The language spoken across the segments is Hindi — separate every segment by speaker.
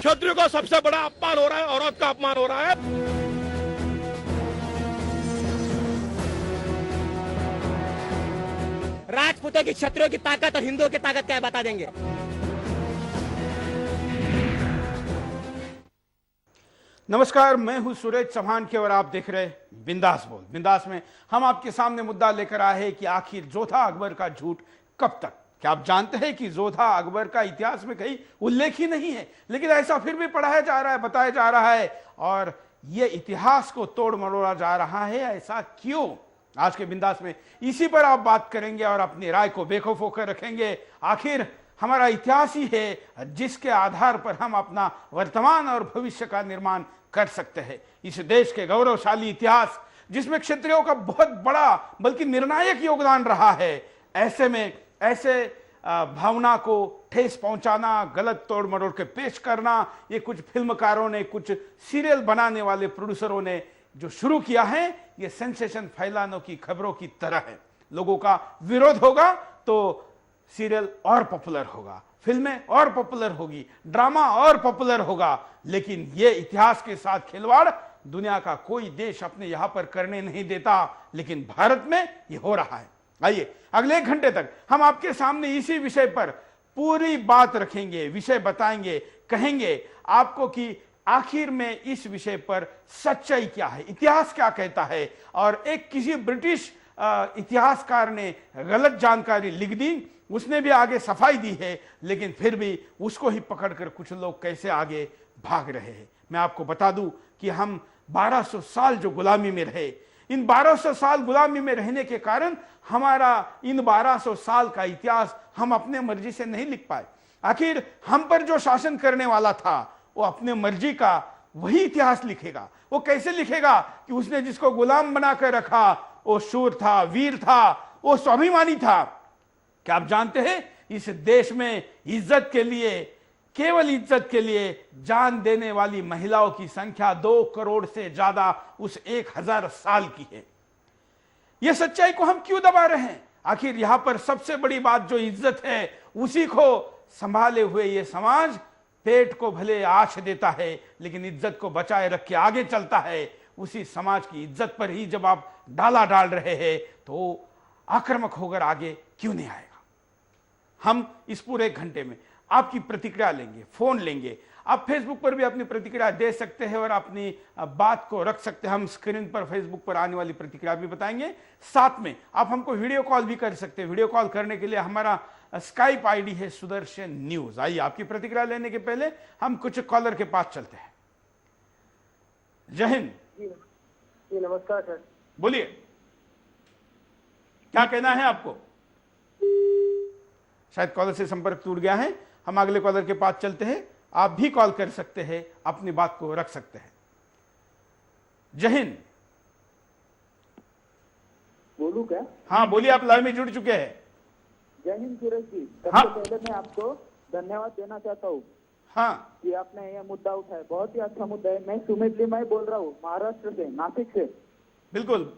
Speaker 1: क्षत्रियो का सबसे बड़ा अपमान हो रहा है, औरत का अपमान हो रहा है।
Speaker 2: राजपूतों की, क्षत्रियों की ताकत और हिंदुओं की ताकत क्या है बता देंगे।
Speaker 3: नमस्कार, मैं हूं सुरेश चौहान के और आप देख रहे बिंदास बोल। बिंदास में हम आपके सामने मुद्दा लेकर आए हैं कि आखिर जोधा अकबर का झूठ कब तक। क्या आप जानते हैं कि जोधा अकबर का इतिहास में कहीं उल्लेख ही नहीं है, लेकिन ऐसा फिर भी पढ़ाया जा रहा है, बताया जा रहा है और यह इतिहास को तोड़ मरोड़ा जा रहा है। ऐसा क्यों? आज के बिंदास में इसी पर आप बात करेंगे और अपनी राय को बेखौफ होकर रखेंगे। आखिर हमारा इतिहास ही है जिसके आधार पर हम अपना वर्तमान और भविष्य का निर्माण कर सकते हैं। इस देश के गौरवशाली इतिहास जिसमें क्षत्रियों का बहुत बड़ा बल्कि निर्णायक योगदान रहा है, ऐसे में ऐसे भावना को ठेस पहुंचाना, गलत तोड़ मरोड़ के पेश करना, ये कुछ फिल्मकारों ने, कुछ सीरियल बनाने वाले प्रोड्यूसरों ने जो शुरू किया है, ये सेंसेशन फैलाने की खबरों की तरह है। लोगों का विरोध होगा तो सीरियल और पॉपुलर होगा, फिल्में और पॉपुलर होगी, ड्रामा और पॉपुलर होगा, लेकिन यह इतिहास के साथ खिलवाड़ दुनिया का कोई देश अपने यहां पर करने नहीं देता, लेकिन भारत में यह हो रहा है। आइए अगले 1 घंटे तक हम आपके सामने इसी विषय पर पूरी बात रखेंगे, विषय बताएंगे, कहेंगे आपको कि आखिर में इस विषय पर सच्चाई क्या है, इतिहास क्या कहता है। और एक किसी ब्रिटिश इतिहासकार ने गलत जानकारी लिख दी, उसने भी आगे सफाई दी है, लेकिन फिर भी उसको ही पकड़कर कुछ लोग कैसे आगे भाग रहे हैं। मैं आपको बता दूं कि हम 1200 साल जो गुलामी में रहे, इन 1200 साल गुलामी में रहने के कारण हमारा इन 1200 साल का इतिहास हम अपने मर्जी से नहीं लिख पाए। आखिर हम पर जो शासन करने वाला था वो अपने मर्जी का वही इतिहास लिखेगा। वो कैसे लिखेगा कि उसने जिसको गुलाम बनाकर रखा वो शूर था, वीर था, वो स्वाभिमानी था। क्या आप जानते हैं इस देश में इज्जत के लिए, केवल इज्जत के लिए जान देने वाली महिलाओं की संख्या 2 करोड़ से ज्यादा उस 1000 साल की है। यह सच्चाई को हम क्यों दबा रहे हैं? आखिर यहां पर सबसे बड़ी बात जो इज्जत है, उसी को संभाले हुए यह समाज पेट को भले आश देता है, लेकिन इज्जत को बचाए रख के आगे चलता है। उसी समाज की इज्जत पर ही जब आप डाला डाल रहे हैं तो आक्रामक होकर आगे क्यों नहीं आएगा? हम इस पूरे 1 घंटे में आपकी प्रतिक्रिया लेंगे, फोन लेंगे। आप फेसबुक पर भी अपनी प्रतिक्रिया दे सकते हैं और अपनी बात को रख सकते हैं। हम स्क्रीन पर फेसबुक पर आने वाली प्रतिक्रिया भी बताएंगे। साथ में आप हमको वीडियो कॉल भी कर सकते हैं। वीडियो कॉल करने के लिए हमारा स्काइप आईडी है सुदर्शन न्यूज। आइए आपकी प्रतिक्रिया लेने के पहले हम कुछ कॉलर के पास चलते हैं। जय हिंद।
Speaker 4: जी नमस्कार सर।
Speaker 3: बोलिए, क्या कहना है आपको? शायद कॉलर से संपर्क टूट गया है। हम अगले कॉलर के पास चलते हैं। आप भी कॉल कर सकते हैं, अपनी बात को रख सकते हैं। जय हिंद।
Speaker 4: बोलूं क्या?
Speaker 3: हाँ बोलिए, आप लाइव में जुड़ चुके हैं।
Speaker 4: जय हिंद सुरेश जी। सबसे
Speaker 3: हाँ।
Speaker 4: पहले मैं आपको धन्यवाद देना चाहता हूँ
Speaker 3: हाँ
Speaker 4: कि आपने यह मुद्दा उठाया। बहुत ही अच्छा मुद्दा है। मैं सुमित लिमाई बोल रहा हूँ, महाराष्ट्र से, नासिक से।
Speaker 3: बिल्कुल।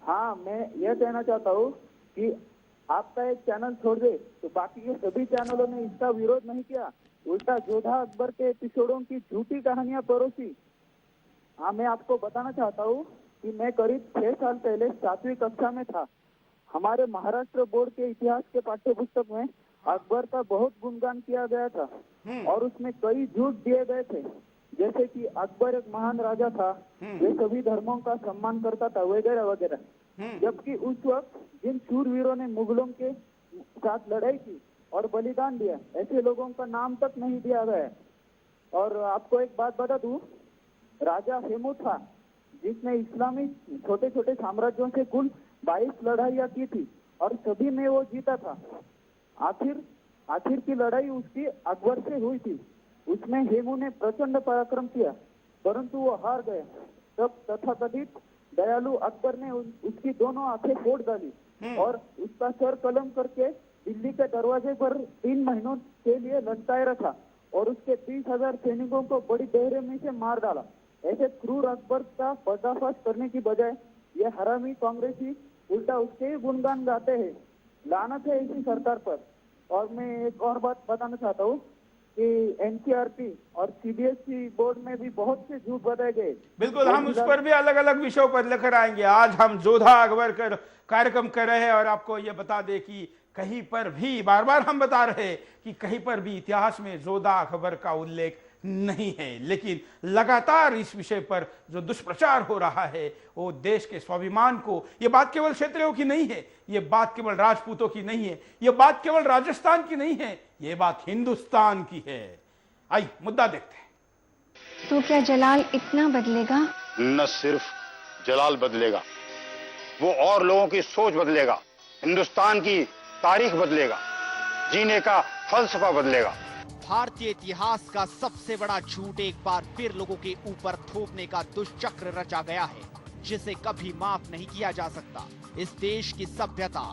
Speaker 4: हाँ, मैं यह कहना चाहता हूँ कि आपका एक चैनल छोड़ दे तो बाकी के सभी चैनलों ने इसका विरोध नहीं किया, उल्टा जोधा अकबर के एपिसोडों की झूठी कहानियां परोसी। हाँ, मैं आपको बताना चाहता हूँ कि मैं करीब 6 साल पहले 7वीं कक्षा में था। हमारे महाराष्ट्र बोर्ड के इतिहास के पाठ्य पुस्तक में अकबर का बहुत गुणगान किया गया था और उसमें कई झूठ दिए गए थे, जैसे कि अकबर एक महान राजा था, वे सभी धर्मों का सम्मान करता था, वगैरह वगैरह। जबकि उस वक्त जिन शूरवीरों ने मुगलों के साथ लड़ाई की और बलिदान दिया, ऐसे लोगों का नाम तक नहीं दिया गया है। और आपको एक बात बता दूं, राजा हेमू था जिसने इस्लामी छोटे छोटे साम्राज्यों से कुल 22 लड़ाइयाँ की थी और सभी में वो जीता था। आखिर की लड़ाई उसकी अकबर से हुई थी। उसमें हेमू ने प्रचंड पराक्रम किया, परंतु वो हार गया। तब तथाकथित दयालु अकबर ने उसकी दोनों आंखें फोड़ डाली और उसका सर कलम करके दिल्ली के दरवाजे पर 3 महीनों के लिए लटकाए रखा और उसके 30,000 सैनिकों को बड़ी बेरहमी से मार डाला। ऐसे क्रूर अकबर का पर्दाफाश करने की बजाय ये हरामी कांग्रेसी उल्टा उसके ही गुणगान गाते हैं। लानत है इसी सरकार पर। और मैं एक और बात बताना चाहता हूँ कि एनसीईआरटी और सीबीएसई बोर्ड में भी बहुत से झूठ बताए गए।
Speaker 3: बिल्कुल, हम उस पर भी अलग अलग विषयों पर लेकर आएंगे। आज हम जोधा अकबर का कार्यक्रम कर रहे हैं और आपको यह बता दें कि कहीं पर भी बार बार हम बता रहे हैं कि कहीं पर भी इतिहास में जोधा अकबर का उल्लेख नहीं है, लेकिन लगातार इस विषय पर जो दुष्प्रचार हो रहा है वो देश के स्वाभिमान को, ये बात केवल क्षेत्रियों की नहीं है, ये बात केवल राजपूतों की नहीं है, ये बात केवल राजस्थान की नहीं है, ये बात हिंदुस्तान की है। आइए मुद्दा देखते हैं।
Speaker 5: तो क्या जलाल इतना बदलेगा?
Speaker 6: न सिर्फ जलाल बदलेगा, वो और लोगों की सोच बदलेगा, हिंदुस्तान की तारीख बदलेगा, जीने का फलसफा बदलेगा।
Speaker 7: भारतीय इतिहास का सबसे बड़ा झूठ एक बार फिर लोगों के ऊपर थोपने का दुष्चक्र रचा गया है, जिसे कभी माफ नहीं किया जा सकता। इस देश की सभ्यता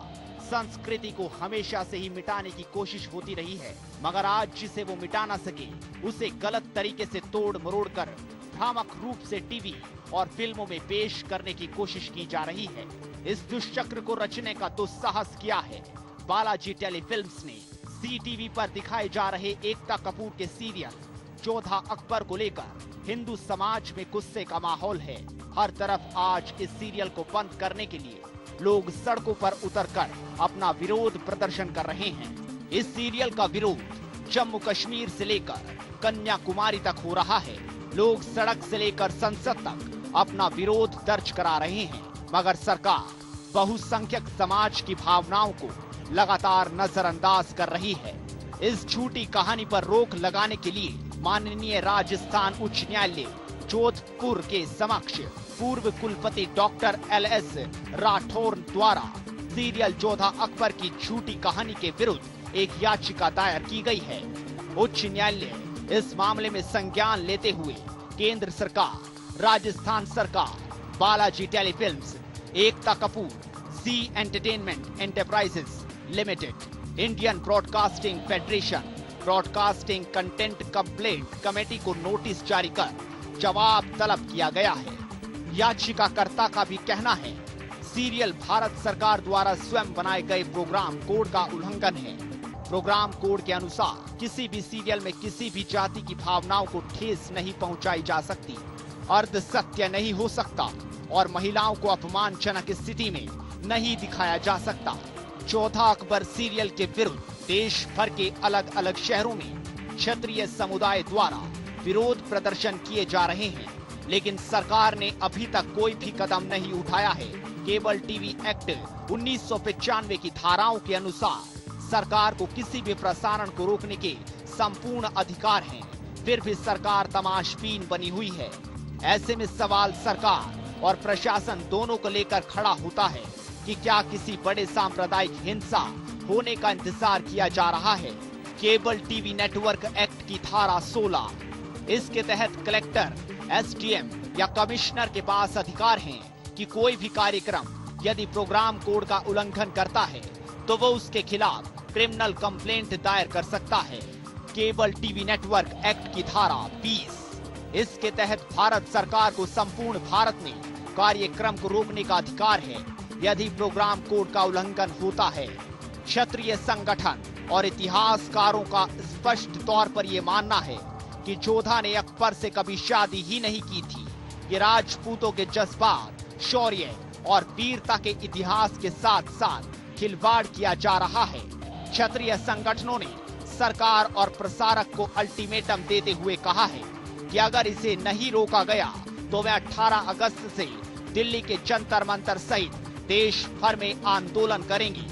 Speaker 7: संस्कृति को हमेशा से ही मिटाने की कोशिश होती रही है, मगर आज जिसे वो मिटा ना सके उसे गलत तरीके से तोड़ मरोड़ कर भ्रामक रूप से टीवी और फिल्मों में पेश करने की कोशिश की जा रही है। इस दुष्चक्र को रचने का दुस्साहस किया है बालाजी टेलीफिल्म्स ने। सी टीवी पर दिखाए जा रहे एकता कपूर के सीरियल जोधा अकबर को लेकर हिंदू समाज में गुस्से का माहौल है। हर तरफ आज इस सीरियल को बंद करने के लिए लोग सड़कों पर उतरकर अपना विरोध प्रदर्शन कर रहे हैं। इस सीरियल का विरोध जम्मू कश्मीर से लेकर कन्याकुमारी तक हो रहा है। लोग सड़क से लेकर संसद तक अपना विरोध दर्ज करा रहे हैं, मगर सरकार बहुसंख्यक समाज की भावनाओं को लगातार नजरअंदाज कर रही है। इस झूठी कहानी पर रोक लगाने के लिए माननीय राजस्थान उच्च न्यायालय जोधपुर के समक्ष पूर्व कुलपति डॉक्टर LS राठौर द्वारा सीरियल जोधा अकबर की झूठी कहानी के विरुद्ध एक याचिका दायर की गई है। उच्च न्यायालय इस मामले में संज्ञान लेते हुए केंद्र सरकार, राजस्थान सरकार, Balaji telefilms, Ekta Kapoor, Zee entertainment enterprises limited, Indian broadcasting federation, broadcasting content complaint committee को नोटिस जारी कर जवाब तलब किया गया है। याचिकाकर्ता का भी कहना है सीरियल भारत सरकार द्वारा स्वयं बनाए गए प्रोग्राम कोड का उल्लंघन है। प्रोग्राम कोड के अनुसार किसी भी सीरियल में किसी भी जाति की भावनाओं को ठेस नहीं पहुंचाई जा सकती, अर्ध सत्य नहीं हो सकता और महिलाओं को अपमानजनक स्थिति में नहीं दिखाया जा सकता। जोधा अकबर सीरियल के विरुद्ध देश भर के अलग अलग शहरों में क्षत्रिय समुदाय द्वारा विरोध प्रदर्शन किए जा रहे हैं, लेकिन सरकार ने अभी तक कोई भी कदम नहीं उठाया है। केबल टीवी एक्ट 1995 की धाराओं के अनुसार सरकार को किसी भी प्रसारण को रोकने के संपूर्ण अधिकार हैं, फिर भी सरकार तमाशबीन बनी हुई है। ऐसे में सवाल सरकार और प्रशासन दोनों को लेकर खड़ा होता है कि क्या किसी बड़े सांप्रदायिक हिंसा होने का इंतजार किया जा रहा है। केबल टीवी नेटवर्क एक्ट की धारा 16, इसके तहत कलेक्टर, SDM या कमिश्नर के पास अधिकार हैं कि कोई भी कार्यक्रम यदि प्रोग्राम कोड का उल्लंघन करता है तो वो उसके खिलाफ क्रिमिनल कंप्लेंट दायर कर सकता है। केबल टीवी नेटवर्क एक्ट की धारा 20, इसके तहत भारत सरकार को संपूर्ण भारत में कार्यक्रम को रोकने का अधिकार है यदि प्रोग्राम कोड का उल्लंघन होता है। क्षत्रिय संगठन और इतिहासकारों का स्पष्ट तौर पर यह मानना है कि जोधा ने अकबर से कभी शादी ही नहीं की थी। ये राजपूतों के जज्बात, शौर्य और वीरता के इतिहास के साथ साथ खिलवाड़ किया जा रहा है। क्षत्रिय संगठनों ने सरकार और प्रसारक को अल्टीमेटम देते हुए कहा है कि अगर इसे नहीं रोका गया तो वे 18 अगस्त से दिल्ली के जंतर मंतर सहित देश भर में आंदोलन करेंगे।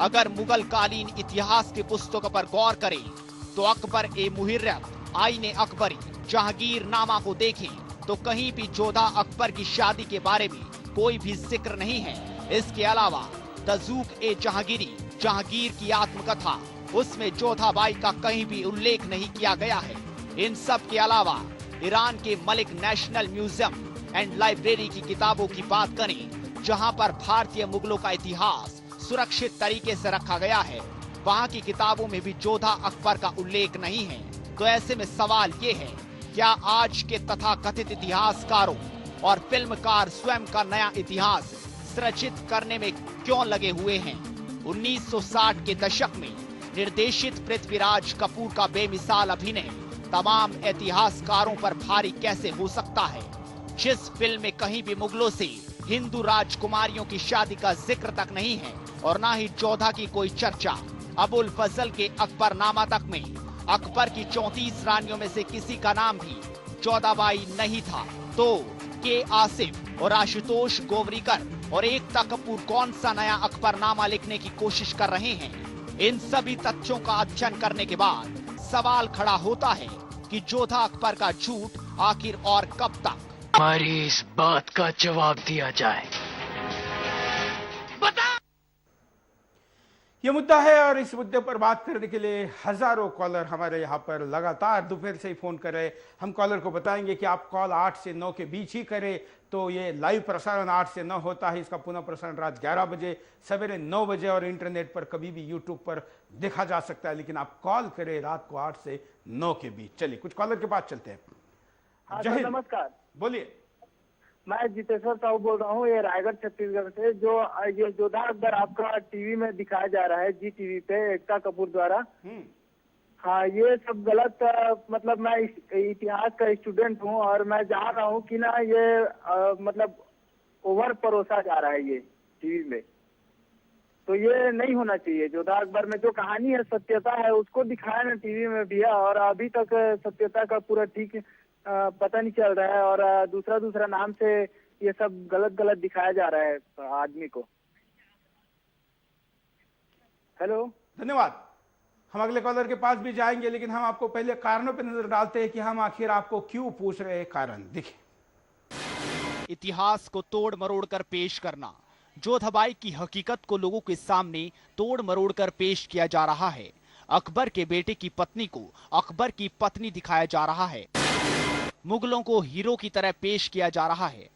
Speaker 7: अगर मुगल कालीन इतिहास की पुस्तकों पर गौर करें तो अकबर ए मुहिर्रम, आईने अकबरी, जहांगीर नामा को देखें तो कहीं भी जोधा अकबर की शादी के बारे में कोई भी जिक्र नहीं है। इसके अलावा तजूक ए जहांगीरी, जहांगीर की आत्मकथा, उसमें जोधा बाई का कहीं भी उल्लेख नहीं किया गया है। इन सब के अलावा ईरान के Malik national museum and library की किताबों की बात करें जहां पर भारतीय मुगलों का इतिहास सुरक्षित तरीके से रखा गया है, वहां की किताबों में भी जोधा अकबर का उल्लेख नहीं है। तो ऐसे में सवाल ये है, क्या आज के तथाकथित इतिहासकारों और फिल्मकार स्वयं का नया इतिहास सृजित करने में क्यों लगे हुए हैं? 1960 के दशक में निर्देशित पृथ्वीराज कपूर का बेमिसाल अभिनय तमाम इतिहासकारों पर भारी कैसे हो सकता है, जिस फिल्म में कहीं भी मुगलों से हिंदू राजकुमारियों की शादी का जिक्र तक नहीं है और ना ही जोधा की कोई चर्चा। अबुल फजल के अकबरनामा तक में अकबर की 34 रानियों में से किसी का नाम भी जोधाबाई नहीं था, तो के आसिफ और आशुतोष गोवरीकर और एकता कपूर कौन सा नया अकबरनामा लिखने की कोशिश कर रहे हैं? इन सभी तथ्यों का अध्ययन करने के बाद सवाल खड़ा होता है कि जोधा अकबर का झूठ आखिर और कब तक?
Speaker 8: हमारी इस बात का जवाब दिया जाए।
Speaker 3: ये मुद्दा है और इस मुद्दे पर बात करने के लिए हजारों कॉलर हमारे यहाँ पर लगातार दोपहर से ही फोन कर रहे हैं। हम कॉलर को बताएंगे कि आप कॉल 8 से 9 के बीच ही करें, तो ये लाइव प्रसारण 8 से 9 होता है। इसका पुनः प्रसारण रात 11 बजे, सवेरे 9 बजे और इंटरनेट पर कभी भी यूट्यूब पर देखा जा सकता है। लेकिन आप कॉल करें रात को 8 से 9 के बीच। चलिए कुछ कॉलर के पास चलते हैं।
Speaker 4: हाँ
Speaker 3: जय
Speaker 4: सर,
Speaker 3: हिंद।
Speaker 4: नमस्कार।
Speaker 3: बोलिए।
Speaker 4: मैं जितेश्वर साहू बोल रहा हूँ, ये रायगढ़ छत्तीसगढ़ से। जो ये जोधा अकबर आपका टीवी में दिखाया जा रहा है, जी टीवी पे, एकता कपूर द्वारा। हाँ, ये सब गलत। मतलब मैं इतिहास का स्टूडेंट हूँ और मैं जान रहा हूँ कि ना ये मतलब ओवर परोसा जा रहा है ये टीवी में। तो ये नहीं होना चाहिए। जोधा अकबर में जो कहानी है, सत्यता है, उसको दिखाया ना टीवी में भी है, और अभी तक सत्यता का पूरा ठीक पता नहीं चल रहा है और दूसरा नाम से ये सब गलत दिखाया जा रहा है आदमी को। हेलो,
Speaker 3: धन्यवाद। हम अगले कॉलर के पास भी जाएंगे, लेकिन हम आपको पहले कारणों पर नजर डालते हैं कि हम आखिर आपको क्यों पूछ रहे हैं। कारण देखिए।
Speaker 7: इतिहास को तोड़ मरोड़ कर पेश करना, जोधाबाई की हकीकत को लोगों के सामने तोड़ मरोड़ कर पेश किया जा रहा है। अकबर के बेटे की पत्नी को अकबर की पत्नी दिखाया जा रहा है। मुगलों को हीरो की तरह पेश किया जा रहा है।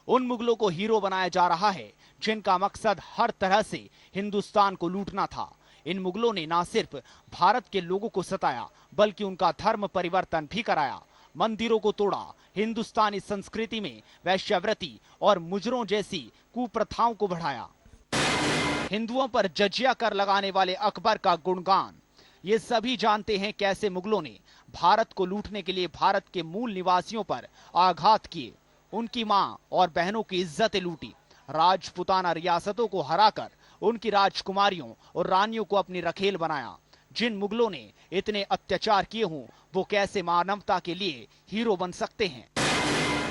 Speaker 7: उन मुगलों को हीरो बनाया जा रहा है जिनका मकसद हर तरह से हिंदुस्तान को लूटना था। इन मुगलों ने न सिर्फ भारत के लोगों को सताया, बल्कि उनका धर्म परिवर्तन भी कराया, मंदिरों को तोड़ा, हिंदुस्तानी संस्कृति में वैश्यावृत्ति और मुजरों जैसी कुप्रथाओं को बढ़ाया। हिंदुओं पर जजिया कर लगाने वाले अकबर का गुणगान, ये सभी जानते हैं कैसे मुगलों ने भारत को लूटने के लिए भारत के मूल निवासियों पर आघात किए, उनकी मां और बहनों की इज्जतें लूटी, राजपुताना रियासतों को हराकर उनकी राजकुमारियों और रानियों को अपनी रखेल बनाया। जिन मुगलों ने इतने अत्याचार किए हों, वो कैसे मानवता के लिए हीरो बन सकते हैं?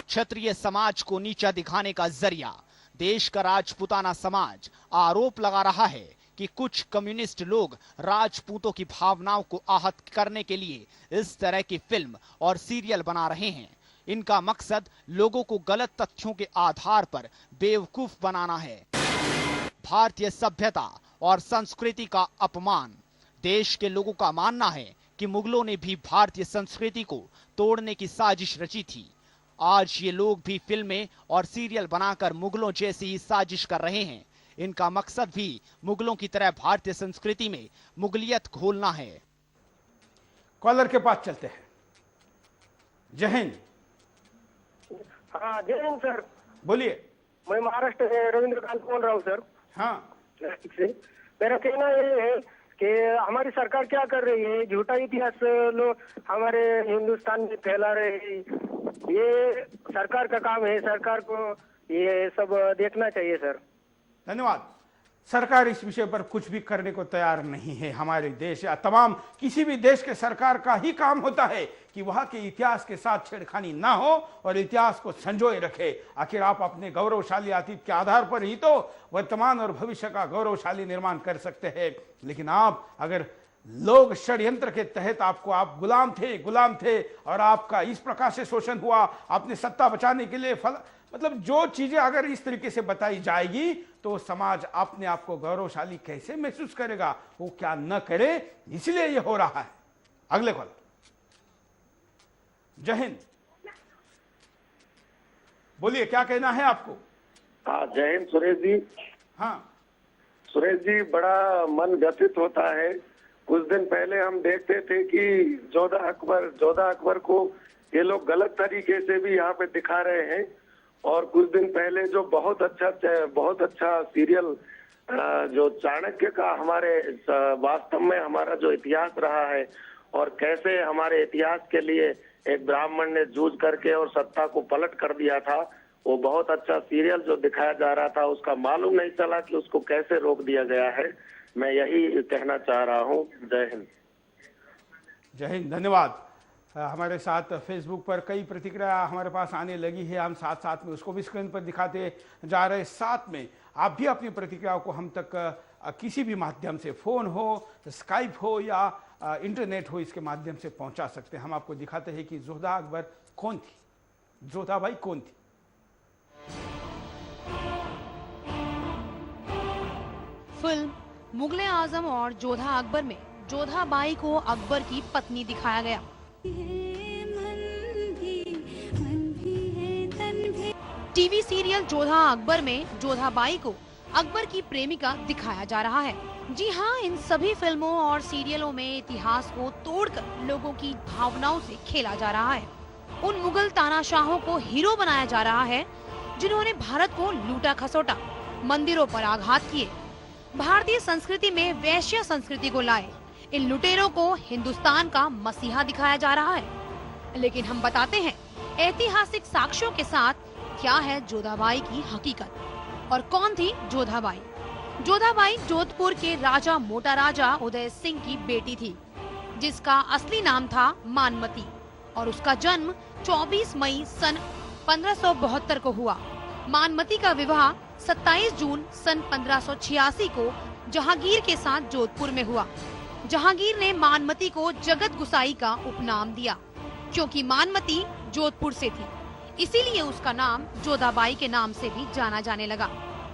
Speaker 7: क्षत्रिय समाज को नीचा दिखाने का जरिया देश का राजपुताना समाज आरोप लगा रहा है कि कुछ कम्युनिस्ट लोग राजपूतों की भावनाओं को आहत करने के लिए इस तरह की फिल्म और सीरियल बना रहे हैं। इनका मकसद लोगों को गलत तथ्यों के आधार पर बेवकूफ बनाना है। भारतीय सभ्यता और संस्कृति का अपमान। देश के लोगों का मानना है कि मुगलों ने भी भारतीय संस्कृति को तोड़ने की साजिश रची थी। आज ये लोग भी फिल्में और सीरियल बनाकर मुगलों जैसी ही साजिश कर रहे हैं। इनका मकसद भी मुगलों की तरह भारतीय संस्कृति में मुगलियत घोलना है।
Speaker 3: कॉलर के पास चलते हैं। जय हिंद।
Speaker 9: हाँ, जय हिंद सर।
Speaker 3: बोलिए।
Speaker 9: मैं महाराष्ट्र से रविंद्रकांत बोल रहा हूँ सर।
Speaker 3: हाँ,
Speaker 9: नासिक से। मेरा कहना ये है कि हमारी सरकार क्या कर रही है, झूठा इतिहास लोग हमारे हिंदुस्तान में फैला रहे हैं। ये सरकार का काम है, सरकार को ये सब देखना चाहिए सर।
Speaker 3: धन्यवाद। सरकार इस विषय पर कुछ भी करने को तैयार नहीं है। हमारे देश या तमाम किसी भी देश के सरकार का ही काम होता है कि वहां के इतिहास के साथ छेड़खानी ना हो और इतिहास को संजोए रखे। आखिर आप अपने गौरवशाली अतीत के आधार पर ही तो वर्तमान और भविष्य का गौरवशाली निर्माण कर सकते हैं। लेकिन आप अगर लोग षड्यंत्र के तहत आपको, आप गुलाम थे और आपका इस प्रकार से शोषण हुआ, आपने सत्ता बचाने के लिए मतलब जो चीजें अगर इस तरीके से बताई जाएगी तो समाज अपने आप को गौरवशाली कैसे महसूस करेगा? वो क्या न करे, इसलिए ये हो रहा है। अगले कॉल। जय हिंद। बोलिए, क्या कहना है आपको?
Speaker 10: हाँ, जय हिंद सुरेश जी।
Speaker 3: हाँ
Speaker 10: सुरेश जी, बड़ा मन व्यथित होता है। कुछ दिन पहले हम देखते थे कि जोधा अकबर को ये लोग गलत तरीके से भी यहाँ पे दिखा रहे हैं। और कुछ दिन पहले जो बहुत अच्छा सीरियल जो चाणक्य का हमारे वास्तव में हमारा जो इतिहास रहा है और कैसे हमारे इतिहास के लिए एक ब्राह्मण ने जूझ करके और सत्ता को पलट कर दिया था, वो बहुत अच्छा सीरियल जो दिखाया जा रहा था, उसका मालूम नहीं चला कि उसको कैसे रोक दिया गया है। मैं यही कहना चाह रहा हूँ। जय हिंद।
Speaker 3: जय हिंद, धन्यवाद। हमारे साथ फेसबुक पर कई प्रतिक्रिया हमारे पास आने लगी है, हम साथ साथ में उसको भी स्क्रीन पर दिखाते जा रहे। साथ में आप भी अपनी प्रतिक्रियाओं को हम तक किसी भी माध्यम से, फ़ोन हो, स्काइप हो या इंटरनेट हो, इसके माध्यम से पहुंचा सकते हैं। हम आपको दिखाते हैं कि जोधा अकबर कौन थी, जोधा बाई कौन थी।
Speaker 11: फिल्म मुगले आजम और जोधा अकबर में जोधा बाई को अकबर की पत्नी दिखाया गया। टीवी सीरियल जोधा अकबर में जोधा बाई को अकबर की प्रेमिका दिखाया जा रहा है। जी हाँ, इन सभी फिल्मों और सीरियलों में इतिहास को तोड़कर लोगों की भावनाओं से खेला जा रहा है। उन मुगल तानाशाहों को हीरो बनाया जा रहा है जिन्होंने भारत को लूटा खसोटा, मंदिरों पर आघात किए, भारतीय संस्कृति में वैश्य संस्कृति को लाए। इन लुटेरों को हिंदुस्तान का मसीहा दिखाया जा रहा है। लेकिन हम बताते हैं ऐतिहासिक साक्ष्यों के साथ क्या है जोधाबाई की हकीकत और कौन थी जोधाबाई। जोधाबाई जोधपुर के राजा मोटा राजा उदय सिंह की बेटी थी, जिसका असली नाम था मानमती, और उसका जन्म 24 मई सन 1572 को हुआ। मानमती का विवाह 27 जून सन 1586 को जहांगीर के साथ जोधपुर में हुआ। जहांगीर ने मानमती को जगत गुसाई का उपनाम दिया, क्योंकि मानमती जोधपुर से थी, इसीलिए उसका नाम जोधाबाई के नाम से भी जाना जाने लगा।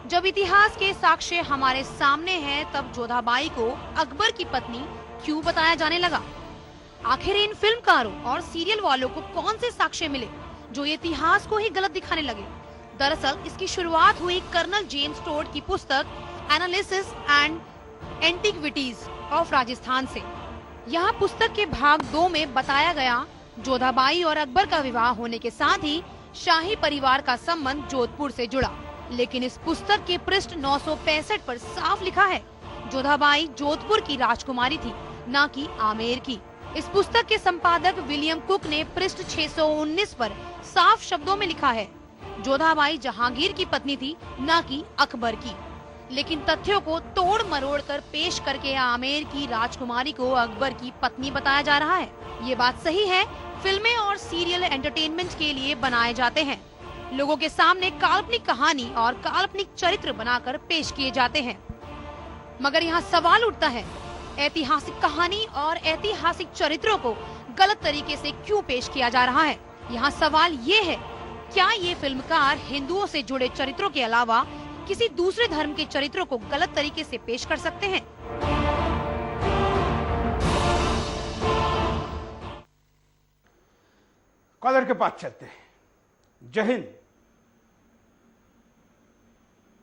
Speaker 11: जब इतिहास के साक्ष्य हमारे सामने हैं, तब जोधाबाई को अकबर की पत्नी क्यों बताया जाने लगा? आखिर इन फिल्मकारों और सीरियल वालों को कौन से साक्ष्य मिले जो इतिहास को ही गलत दिखाने लगे? दरअसल इसकी शुरुआत हुई कर्नल जेम्स टोड की पुस्तक analysis and antiquities of Rajasthan से। यहाँ पुस्तक के भाग 2 में बताया गया जोधाबाई और अकबर का विवाह होने के साथ ही शाही परिवार का संबंध जोधपुर से जुड़ा। लेकिन इस पुस्तक के पृष्ठ 965 पर साफ लिखा है जोधाबाई जोधपुर की राजकुमारी थी, न कि आमेर की। इस पुस्तक के संपादक विलियम कुक ने पृष्ठ 619 पर साफ शब्दों में लिखा है जोधाबाई जहांगीर की पत्नी थी, न कि अकबर की। लेकिन तथ्यों को तोड़ मरोड़ कर पेश करके आमेर की राजकुमारी को अकबर की पत्नी बताया जा रहा है। ये बात सही है, फिल्में और सीरियल एंटरटेनमेंट के लिए बनाए जाते हैं। लोगों के सामने काल्पनिक कहानी और काल्पनिक चरित्र बनाकर पेश किए जाते हैं। मगर यहाँ सवाल उठता है, ऐतिहासिक कहानी और ऐतिहासिक चरित्रों को गलत तरीके से क्यों पेश किया जा रहा है? यहाँ सवाल ये है, क्या ये फिल्मकार हिंदुओं से जुड़े चरित्रों के अलावा किसी दूसरे धर्म के चरित्रों को गलत तरीके से पेश कर सकते हैं?
Speaker 3: कॉलर के पास चलते हैं। जय हिंद,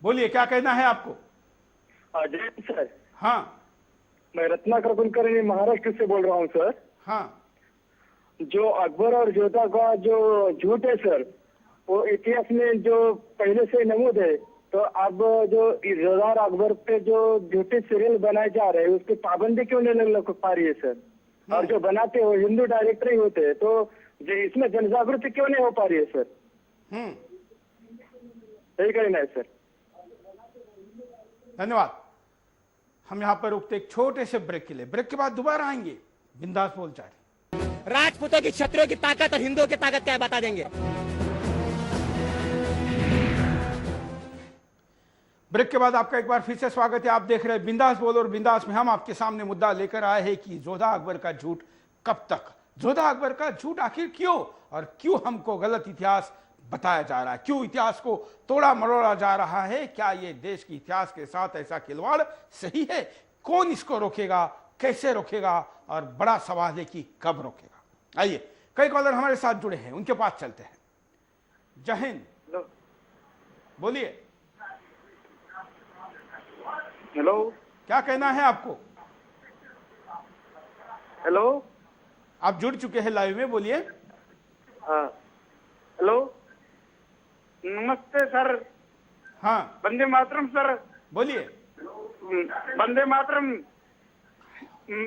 Speaker 3: बोलिए, क्या कहना है आपको?
Speaker 9: जय हिंद सर।
Speaker 3: हाँ,
Speaker 9: मैं रत्नाकर कुलकर्णी महाराष्ट्र से बोल रहा हूँ सर।
Speaker 3: हाँ,
Speaker 9: जो अकबर और जोधा का जो झूठ है सर, वो इतिहास में जो पहले से नमूद है, तो अब जो जोधा और अकबर पे जो झूठे सीरियल बनाए जा रहे हैं, उसकी पाबंदी क्यों नहीं लग पा रही है सर? और जो बनाते हो हिंदू डायरेक्टर ही होते हैं, तो इसमें जनजागृति क्यों नहीं हो पा रही है सर? सही कहना है सर।
Speaker 3: धन्यवाद। हम यहाँ पर रुकते एक छोटे से ब्रेक के लिए, ब्रेक के बाद दोबारा आएंगे। बिंदास बोल जाए।
Speaker 2: राजपूतों की, क्षत्रियों की ताकत और हिंदुओं की ताकत क्या है बता देंगे।
Speaker 3: ब्रेक के बाद आपका एक बार फिर से स्वागत है। आप देख रहे हैं बिंदास बोल, और बिंदास में हम आपके सामने मुद्दा लेकर आए हैं कि जोधा अकबर का झूठ कब तक, जोधा अकबर का झूठ आखिर क्यों, और क्यों हमको गलत इतिहास बताया जा रहा है, क्यों इतिहास को तोड़ा मरोड़ा जा रहा है? क्या ये देश के इतिहास के साथ ऐसा खिलवाड़ सही है? कौन इसको रोकेगा, कैसे रोकेगा, और बड़ा सवाल है कि कब रोकेगा? आइए, कई कॉलर हमारे साथ जुड़े हैं, उनके पास चलते हैं। जय हिंद, बोलिए।
Speaker 9: हेलो,
Speaker 3: क्या कहना है आपको?
Speaker 9: हेलो,
Speaker 3: आप जुड़ चुके हैं लाइव में, बोलिए।
Speaker 9: हाँ, हेलो, नमस्ते सर।
Speaker 3: हाँ,
Speaker 9: वंदे मातरम सर।
Speaker 3: बोलिए।
Speaker 12: वंदे मातरम।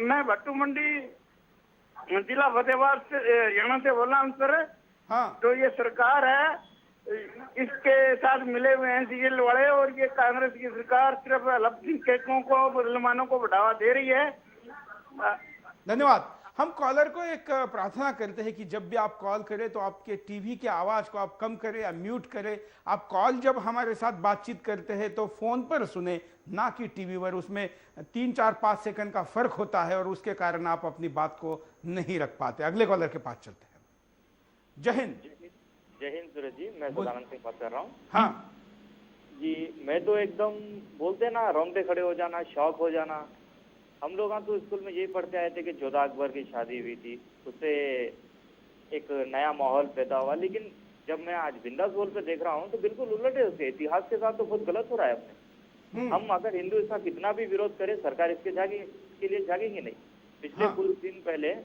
Speaker 12: मैं भट्टू मंडी जिला फतेहाबाद से हरियाणा से बोला हूँ सर।
Speaker 3: हाँ।
Speaker 12: तो ये सरकार है, इसके साथ मिले हुए हैं सीरियल वाले, और ये कांग्रेस की सरकार सिर्फ अल्पसंख्यकों को, मुसलमानों को बढ़ावा दे रही है।
Speaker 3: धन्यवाद। हम कॉलर को एक प्रार्थना करते हैं कि जब भी आप कॉल करें तो आपके टीवी के आवाज को आप कम करें या म्यूट करें। आप कॉल जब हमारे साथ बातचीत करते हैं तो फोन पर सुने, ना कि टीवी पर। उसमें 3, 4, 5 सेकंड का फर्क होता है और उसके कारण आप अपनी बात को नहीं रख पाते। अगले कॉलर के पास चलते हैं। जय हिंद।
Speaker 13: जय हिंद सूरज जी, मैं सदानंद सिंह बात कर रहा हूँ।
Speaker 3: हाँ
Speaker 13: जी, मैं तो एकदम बोलते ना रोंगटे खड़े हो जाना, शौक हो जाना। हम लोग तो स्कूल में यही पढ़ते आए थे कि जोधा अकबर की शादी हुई थी, उससे एक नया माहौल पैदा हुआ। लेकिन जब मैं आज बिंदास बोल पे देख रहा हूँ तो बिल्कुल उलट है उसके। इतिहास के साथ तो बहुत गलत हो रहा है अपने। हम अगर हिंदू इसका कितना भी विरोध करें, सरकार इसके लिए जागेगी नहीं। पिछले कुछ दिन पहले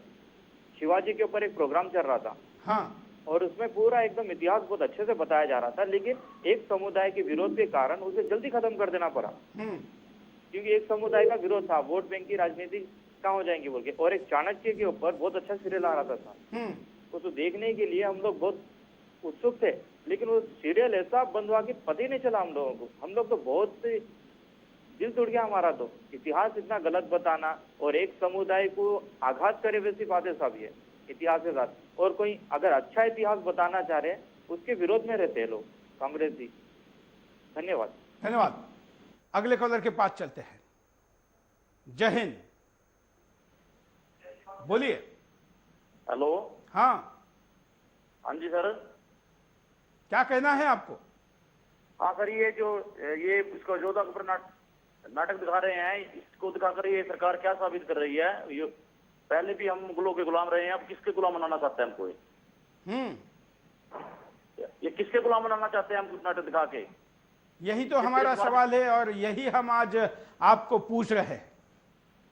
Speaker 13: शिवाजी के ऊपर एक प्रोग्राम चल रहा था।
Speaker 3: हाँ।
Speaker 13: और उसमें पूरा एकदम इतिहास बहुत अच्छे से बताया जा रहा था, लेकिन एक समुदाय के विरोध के कारण उसे जल्दी खत्म कर देना पड़ा। क्योंकि एक समुदाय का विरोध था, वोट बैंक की राजनीति कहाँ हो जाएंगी बोल के। और एक चाणक्य के ऊपर बहुत अच्छा सीरियल आ रहा था, उसको देखने के लिए हम लोग बहुत उत्सुक थे, लेकिन वो सीरियल ऐसा बंद हुआ कि पता ही नहीं चला हम लोगों को। हम लोग तो बहुत दिल टूट गया हमारा। तो इतिहास इतना गलत बताना और एक समुदाय को आघात करे वैसी बातें सब ये इतिहास के साथ। और कोई अगर अच्छा इतिहास बताना चाह रहे उसके विरोध में रहते हैं लोग, कांग्रेस जी। धन्यवाद।
Speaker 3: धन्यवाद। अगले कॉलर के पास चलते हैं। जय हिंद। बोलिए।
Speaker 14: हेलो।
Speaker 3: हाँ।
Speaker 14: हाँ जी सर,
Speaker 3: क्या कहना है आपको?
Speaker 14: हाँ सर, ये जो ये इसको जोधा अकबर नाटक दिखा रहे हैं, इसको दिखाकर ये सरकार क्या साबित कर रही है? ये पहले भी हम मुगलों के गुलाम रहे हैं, अब किसके गुलाम बनाना चाहते हैं हमको? ये किसके गुलाम बनाना चाहते हैं हम कुछ नाटक दिखा के?
Speaker 3: यही तो हमारा सवाल है और यही हम आज आपको पूछ रहे हैं।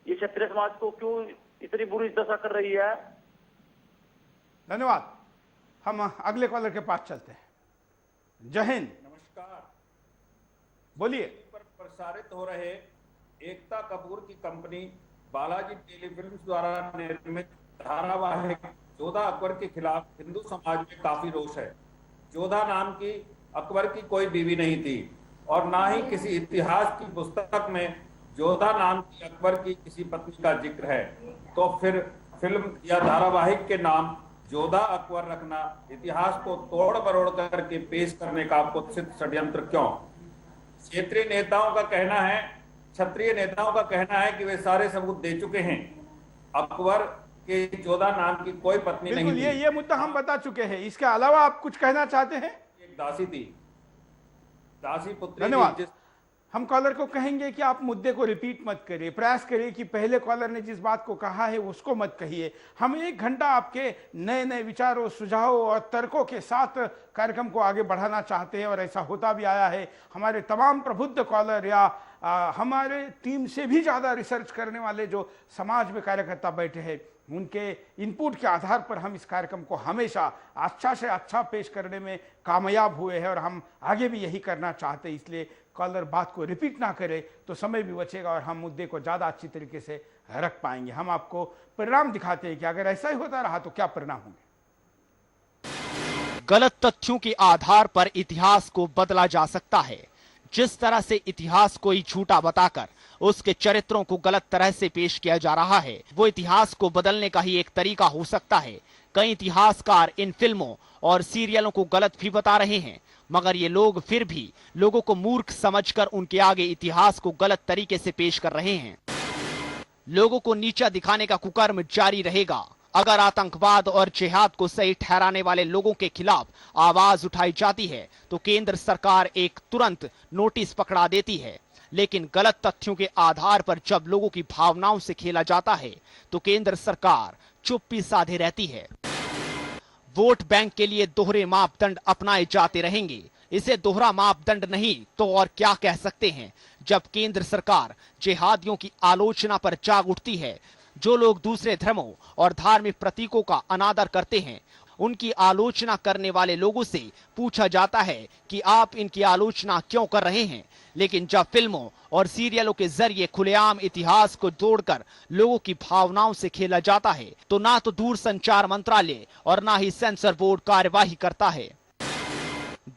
Speaker 14: ये क्षत्रिय समाज को क्यों इतनी बुरी दशा कर रही है?
Speaker 3: धन्यवाद। हम अगले कॉलर के पास चलते हैं। जय हिंद।
Speaker 15: नमस्कार।
Speaker 3: बोलिए।
Speaker 15: पर प्रसारित हो रहे एकता कपूर की कंपनी बालाजी टेलीफिल्म्स द्वारा निर्मित धारावाहिक जोधा अकबर के खिलाफ हिंदू समाज में काफी रोष है। जोधा नाम की अकबर की कोई बीवी नहीं थी और ना ही किसी इतिहास की पुस्तक में जोधा नाम की अकबर की किसी पत्नी का जिक्र है। तो फिर फिल्म या धारावाहिक के नाम जोधा अकबर रखना इतिहास को तोड़ मरोड़ करके पेश करने का कुत्सित षड्यंत्र क्यों? क्षेत्रीय नेताओं का कहना है, क्षत्रिय नेताओं का कहना है कि वे सारे सबूत दे चुके हैं। अकबर के जोधा नाम की कोई पत्नी नहीं थी।
Speaker 3: ये मुद्दा हम बता चुके हैं। इसके अलावा आप कुछ कहना चाहते हैं?
Speaker 15: एक दासी थी, दासी पुत्री।
Speaker 3: धन्यवाद। हम कॉलर को कहेंगे कि आप मुद्दे को रिपीट मत करिए। प्रयास करिए कि पहले कॉलर ने जिस बात को कहा है उसको मत कहिए। हम 1 घंटा आपके नए नए विचारों, सुझावों और तर्कों के साथ कार्यक्रम को आगे बढ़ाना चाहते हैं और ऐसा होता भी आया है। हमारे तमाम प्रबुद्ध कॉलर या हमारे टीम से भी ज़्यादा रिसर्च करने वाले जो समाज में कार्यकर्ता बैठे हैं, उनके इनपुट के आधार पर हम इस कार्यक्रम को हमेशा अच्छा से अच्छा पेश करने में कामयाब हुए हैं और हम आगे भी यही करना चाहते हैं। इसलिए कॉलर बात को रिपीट ना करे तो समय भी बचेगा और हम मुद्दे को ज़्यादा अच्छी तरीके से रख पाएंगे। हम आपको परिणाम दिखाते हैं कि अगर ऐसा ही होता रहा तो क्या परिणाम होंगे।
Speaker 7: गलत तथ्यों के आधार पर इतिहास को बदला जा सकता है। जिस तरह से इतिहास को ही झूठा बताकर उसके चरित्रों को गलत तरह से पेश किया जा रहा है, वो इतिहास को बदलने का ही एक तरीका हो सकता है। कई इतिहासकार इन फिल्मों और सीरियलों को गलत भी बता रहे हैं, मगर ये लोग फिर भी लोगों को मूर्ख समझकर उनके आगे इतिहास को गलत तरीके से पेश कर रहे हैं। लोगों को नीचा दिखाने का कुकर्म जारी रहेगा। अगर आतंकवाद और जिहाद को सही ठहराने वाले लोगों के खिलाफ आवाज उठाई जाती है तो केंद्र सरकार एक तुरंत नोटिस पकड़ा देती है, लेकिन गलत तथ्यों के आधार पर जब लोगों की भावनाओं से खेला जाता है तो केंद्र सरकार चुप्पी साधे रहती है। वोट बैंक के लिए दोहरे मापदंड अपनाए जाते रहेंगे। इसे दोहरा मापदंड नहीं तो और क्या कह सकते हैं। जब केंद्र सरकार जिहादियों की आलोचना पर जाग उठती है, जो लोग दूसरे धर्मों और धार्मिक प्रतीकों का अनादर करते हैं उनकी आलोचना करने वाले लोगों से पूछा जाता है कि आप इनकी आलोचना क्यों कर रहे हैं, लेकिन जब फिल्मों और सीरियलों के जरिए खुलेआम इतिहास को तोड़कर लोगों की भावनाओं से खेला जाता है तो ना तो दूरसंचार मंत्रालय और ना ही सेंसर बोर्ड कार्यवाही करता है।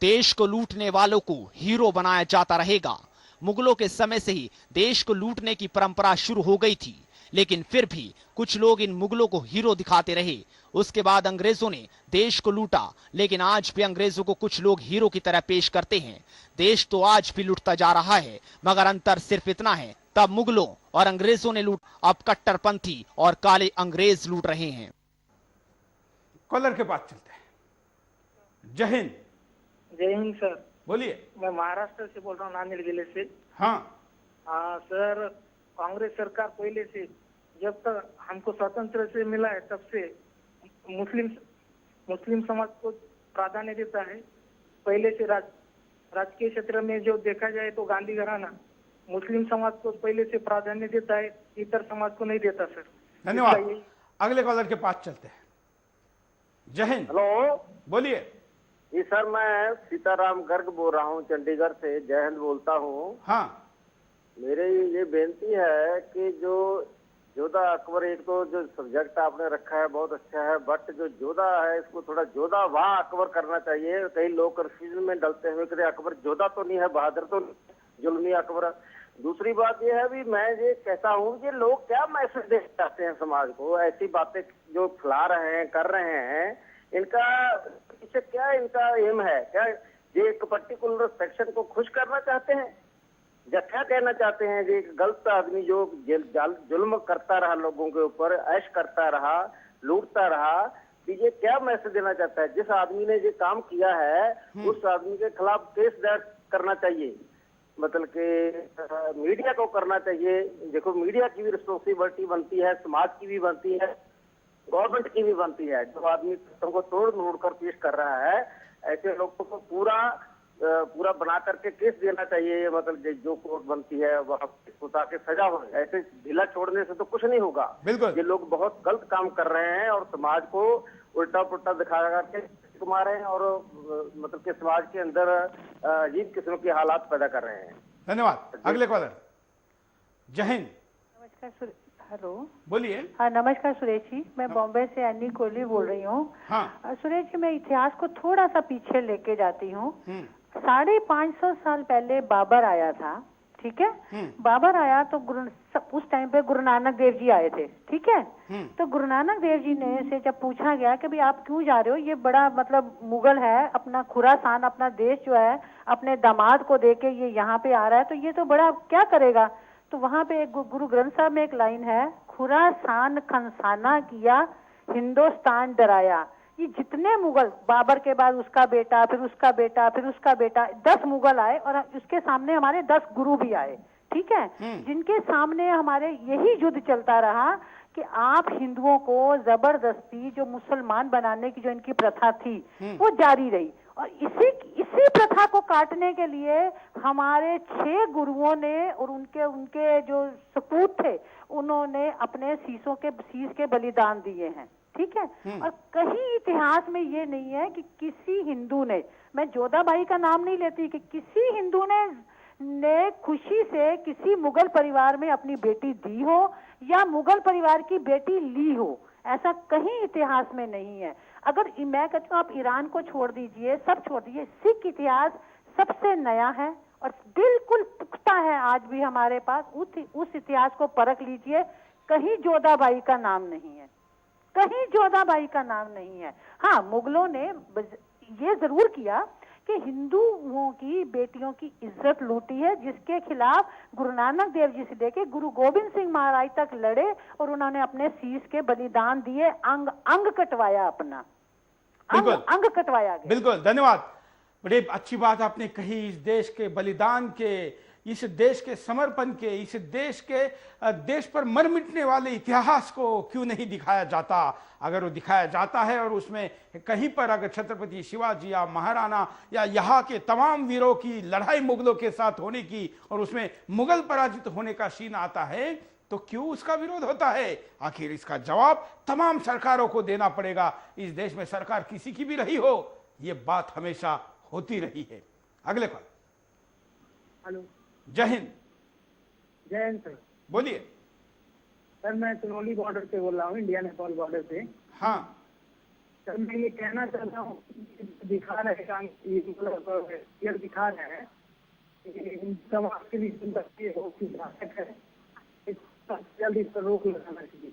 Speaker 7: देश को लूटने वालों को हीरो बनाया जाता रहेगा। मुगलों के समय से ही देश को लूटने की परंपरा शुरू हो गई थी, लेकिन फिर भी कुछ लोग इन मुगलों को हीरो दिखाते रहे। उसके बाद अंग्रेजों ने देश को लूटा, लेकिन आज भी अंग्रेजों को कुछ लोग हीरो की तरह पेश करते हैं। देश तो आज भी लूटता जा रहा है, मगर अंतर सिर्फ इतना है, तब मुगलों और अंग्रेजों ने लूट, अब कट्टरपंथी और काले अंग्रेज लूट रहे हैं।
Speaker 3: कॉलर के पास चलते हैं। जय हिंद।
Speaker 16: जय हिंद सर।
Speaker 3: बोलिए।
Speaker 16: मैं महाराष्ट्र से बोल रहा हूँ, नांदेड़ जिले से।
Speaker 3: हाँ
Speaker 16: सर, कांग्रेस सरकार पहले से जब तक हमको स्वतंत्र से मिला है तब से मुस्लिम समाज को प्राधान्य देता है। पहले से राजकीय क्षेत्र में जो देखा जाए तो गांधी घराना मुस्लिम समाज को पहले से प्राधान्य देता है, इतर समाज को नहीं देता सर।
Speaker 3: धन्यवाद। अगले कॉलर के पास चलते हैं। जय हिंद।
Speaker 17: हेलो,
Speaker 3: बोलिए।
Speaker 17: जी सर, मैं सीताराम गर्ग बोल रहा हूँ, चंडीगढ़ से। जय हिंद बोलता हूँ।
Speaker 3: हाँ,
Speaker 17: मेरी ये बेनती है कि जो जोधा अकबर, एक तो जो सब्जेक्ट आपने रखा है बहुत अच्छा है, बट जो जोधा है इसको थोड़ा जोधा वाह अकबर करना चाहिए। कई लोग कंफ्यूजन में डलते हुए कि अकबर जोधा तो नहीं है, बहादुर तो जुल्मी अकबर। दूसरी बात ये है भी, मैं ये कहता हूँ कि लोग क्या मैसेज देना चाहते हैं समाज को, ऐसी बातें जो फैला रहे हैं, कर रहे हैं, इनका पीछे क्या इनका एम है? क्या ये एक पर्टिकुलर सेक्शन को खुश करना चाहते हैं या क्या कहना चाहते हैं? ये एक गलत आदमी जो जुल्म करता रहा, लोगों के ऊपर ऐश करता रहा, लूटता रहा, कि ये क्या मैसेज देना चाहता है? जिस आदमी ने ये काम किया है उस आदमी के खिलाफ केस दर्ज करना चाहिए, मतलब कि मीडिया को करना चाहिए। देखो, मीडिया की भी रिस्पॉन्सिबिलिटी बनती है, समाज की भी बनती है, गवर्नमेंट की भी बनती है। जो आदमी तुमको तोड़ कर पेश कर रहा है, ऐसे लोगों को पूरा बना करके केस देना चाहिए, मतलब जो कोर्ट बनती है वहाँ ताकि सजा हो। ऐसे ढीला छोड़ने से तो कुछ नहीं होगा।
Speaker 3: बिल्कुल।
Speaker 17: ये लोग बहुत गलत काम कर रहे हैं और समाज को उल्टा पुल्टा दिखा करके मार रहे हैं और मतलब के समाज के अंदर अजीब किस्म के हालात पैदा कर रहे हैं।
Speaker 3: धन्यवाद। अगले कॉलर। जय हिंद।
Speaker 18: नमस्कार। हेलो,
Speaker 3: बोलिए।
Speaker 18: हाँ, नमस्कार सुरेश जी, मैं बॉम्बे से अन्नी कोहली बोल रही हूँ।
Speaker 3: हाँ।
Speaker 18: सुरेश जी, मैं इतिहास को थोड़ा सा पीछे लेके जाती हूँ। 550 साल पहले बाबर आया था, ठीक है। बाबर आया तो उस टाइम पे गुरु नानक देव जी आए थे, ठीक है। तो गुरु नानक देव जी ने से जब पूछा गया कि भाई आप क्यों जा रहे हो, ये बड़ा मतलब मुगल है, अपना खुरासान, अपना देश जो है अपने दामाद को देके ये यहाँ पे आ रहा है, तो ये तो बड़ा क्या करेगा। तो वहां पे गुरु ग्रंथ साहब में एक लाइन है, खुरासान खनसाना किया, हिंदुस्तान डराया। ये जितने मुगल, बाबर के बाद उसका बेटा, फिर उसका बेटा, फिर उसका बेटा, 10 मुगल आए और उसके सामने हमारे 10 गुरु भी आए, ठीक है, जिनके सामने हमारे यही युद्ध चलता रहा कि आप हिंदुओं को जबरदस्ती जो मुसलमान बनाने की जो इनकी प्रथा थी वो जारी रही। और इसी प्रथा को काटने के लिए हमारे 6 गुरुओं ने और उनके जो सपूत थे उन्होंने अपने शीश के बलिदान दिए हैं, ठीक है। और कहीं इतिहास में ये नहीं है कि किसी हिंदू ने, मैं जोधाबाई का नाम नहीं लेती, कि किसी हिंदू ने खुशी से किसी मुगल परिवार में अपनी बेटी दी हो या मुगल परिवार की बेटी ली हो, ऐसा कहीं इतिहास में नहीं है। अगर मैं कहती हूँ आप ईरान को छोड़ दीजिए, सब छोड़ दीजिए, सिख इतिहास सबसे नया है और बिल्कुल पुख्ता है आज भी हमारे पास। उस इतिहास को परख लीजिए, कहीं जोधाबाई का नाम नहीं है, कहीं जोधाबाई का नाम नहीं है। हाँ, मुगलों ने ये जरूर किया कि हिंदुओं की बेटियों की इज्जत लूटी है, जिसके खिलाफ गुरु नानक देव जी से लेके गुरु गोविंद सिंह महाराज तक लड़े और उन्होंने अपने शीश के बलिदान दिए, अंग कटवाया, अपना अंग कटवाया गया।
Speaker 3: बिल्कुल, धन्यवाद। बड़े अच्छी बात आपने कही। इस देश के बलिदान के, इस देश के समर्पण के, इस देश पर मर मिटने वाले इतिहास को क्यों नहीं दिखाया जाता? अगर वो दिखाया जाता है और उसमें कहीं पर अगर छत्रपति शिवाजी या महाराणा या यहाँ के तमाम वीरों की लड़ाई मुगलों के साथ होने की और उसमें मुगल पराजित होने का सीन आता है, तो क्यों उसका विरोध होता है? आखिर इसका जवाब तमाम सरकारों को देना पड़ेगा। इस देश में सरकार किसी की भी रही हो, ये बात हमेशा होती रही है। अगले कॉल।
Speaker 16: हेलो,
Speaker 3: जय हिंद।
Speaker 16: जय हिंद सर।
Speaker 3: बोलिए
Speaker 16: सर, मैं सिनौली बॉर्डर से बोल रहा हूँ, इंडिया नेपाल बॉर्डर से।
Speaker 3: हाँ
Speaker 16: सर, मैं ये कहना चाहता हूँ, दिखा रहे हैं दिखा रहे हैं समाज के लिए हो कि घातक है, जल्दी इस पर रोक लगाना चाहिए।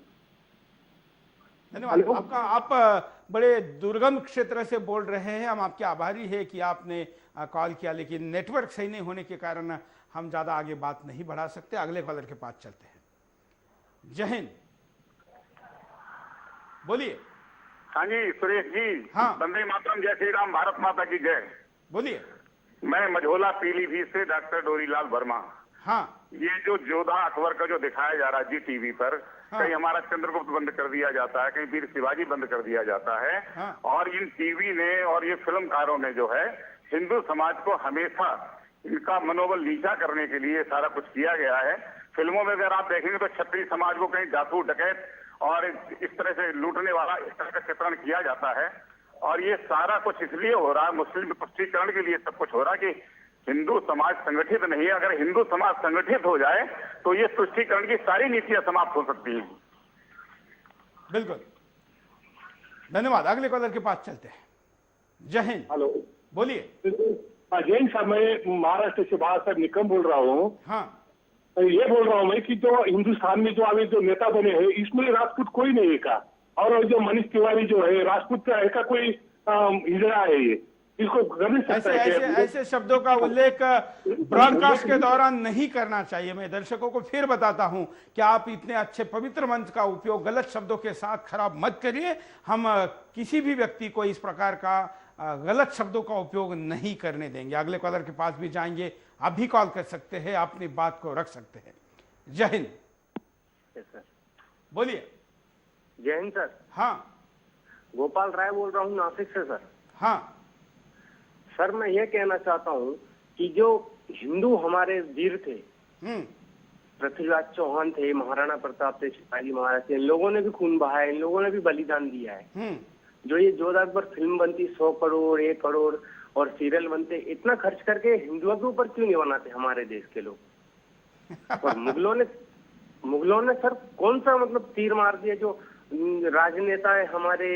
Speaker 3: धन्यवाद आपका। आप बड़े दुर्गम क्षेत्र से बोल रहे हैं, हम आपके आभारी हैं कि आपने कॉल किया, लेकिन नेटवर्क सही नहीं होने के कारण हम ज्यादा आगे बात नहीं बढ़ा सकते। अगले कॉलर के पास चलते हैं। जय हिंद। बोलिए।
Speaker 6: हाँ जी सुरेश जी।
Speaker 3: हाँ।
Speaker 6: वंदे मातरम, जय श्री राम, भारत माता की जय।
Speaker 3: बोलिए।
Speaker 6: मैं मझोला पीलीभीत से डॉक्टर डोरीलाल वर्मा।
Speaker 3: हाँ।
Speaker 6: ये जो जोधा अकबर का जो दिखाया जा रहा है जी टीवी पर, कहीं हमारा चंद्रगुप्त बंद कर दिया जाता है, कहीं वीर शिवाजी बंद कर दिया जाता है। और इन टीवी ने और ये फिल्मकारों ने जो है हिंदू समाज को हमेशा इनका मनोबल नीचा करने के लिए सारा कुछ किया गया है। फिल्मों में अगर आप देखेंगे तो क्षत्रिय समाज को कहीं जासूस, डकैत और इस तरह से लूटने वाला, इस तरह का चित्रण किया जाता है। और ये सारा कुछ इसलिए हो रहा है, मुस्लिम तुष्टीकरण के लिए सब कुछ हो रहा है कि हिंदू समाज संगठित नहीं है। अगर हिंदू समाज संगठित हो जाए तो ये तुष्टीकरण की सारी नीतियां समाप्त हो सकती हैं।
Speaker 3: बिल्कुल, धन्यवाद। अगले कॉलर के पास चलते हैं। जय हिंद।
Speaker 19: हेलो,
Speaker 3: बोलिए।
Speaker 19: जय हिंद सर, मैं महाराष्ट्र से बाहर सर निकम बोल रहा हूँ।
Speaker 3: हाँ।
Speaker 19: ये बोल रहा हूँ मैं कि जो हिंदुस्तान में जो अभी जो नेता बने हैं, इसमें राजपूत कोई नहीं है का, और जो मनीष तिवारी जो है राजपूत का है का कोई हिजड़ा है, ये इसको कर नहीं सकता है।
Speaker 3: ऐसे शब्दों का उल्लेख ब्रॉडकास्ट के दौरान नहीं करना चाहिए। मैं दर्शकों को फिर बताता हूं कि आप इतने अच्छे पवित्र मंच का उपयोग गलत शब्दों के साथ खराब मत करिए। हम किसी भी व्यक्ति को इस प्रकार का गलत शब्दों का उपयोग नहीं करने देंगे। अगले कॉलर के पास भी जाएंगे। आप भी कॉल कर सकते हैं, अपनी बात को रख सकते हैं। जय हिंद।
Speaker 17: सर
Speaker 3: बोलिए।
Speaker 17: जय हिंद सर।
Speaker 3: हाँ।
Speaker 17: गोपाल राय बोल रहा हूँ नासिक से सर।
Speaker 3: हाँ
Speaker 17: सर, मैं ये कहना चाहता हूँ कि जो हिंदू हमारे वीर थे, पृथ्वीराज चौहान थे, महाराणा प्रताप थे, शिवाजी महाराज थे, इन लोगों ने भी खून बहाया, इन लोगों ने भी बलिदान दिया है। जो ये जोधा अकबर फिल्म बनती 100 करोड़ 1 करोड़ और सीरियल बनते, इतना खर्च करके हिंदुओं के ऊपर क्यों नहीं बनाते हमारे देश के लोग? और मुगलों ने सर कौन सा मतलब तीर मार दिया? जो राजनेता है हमारे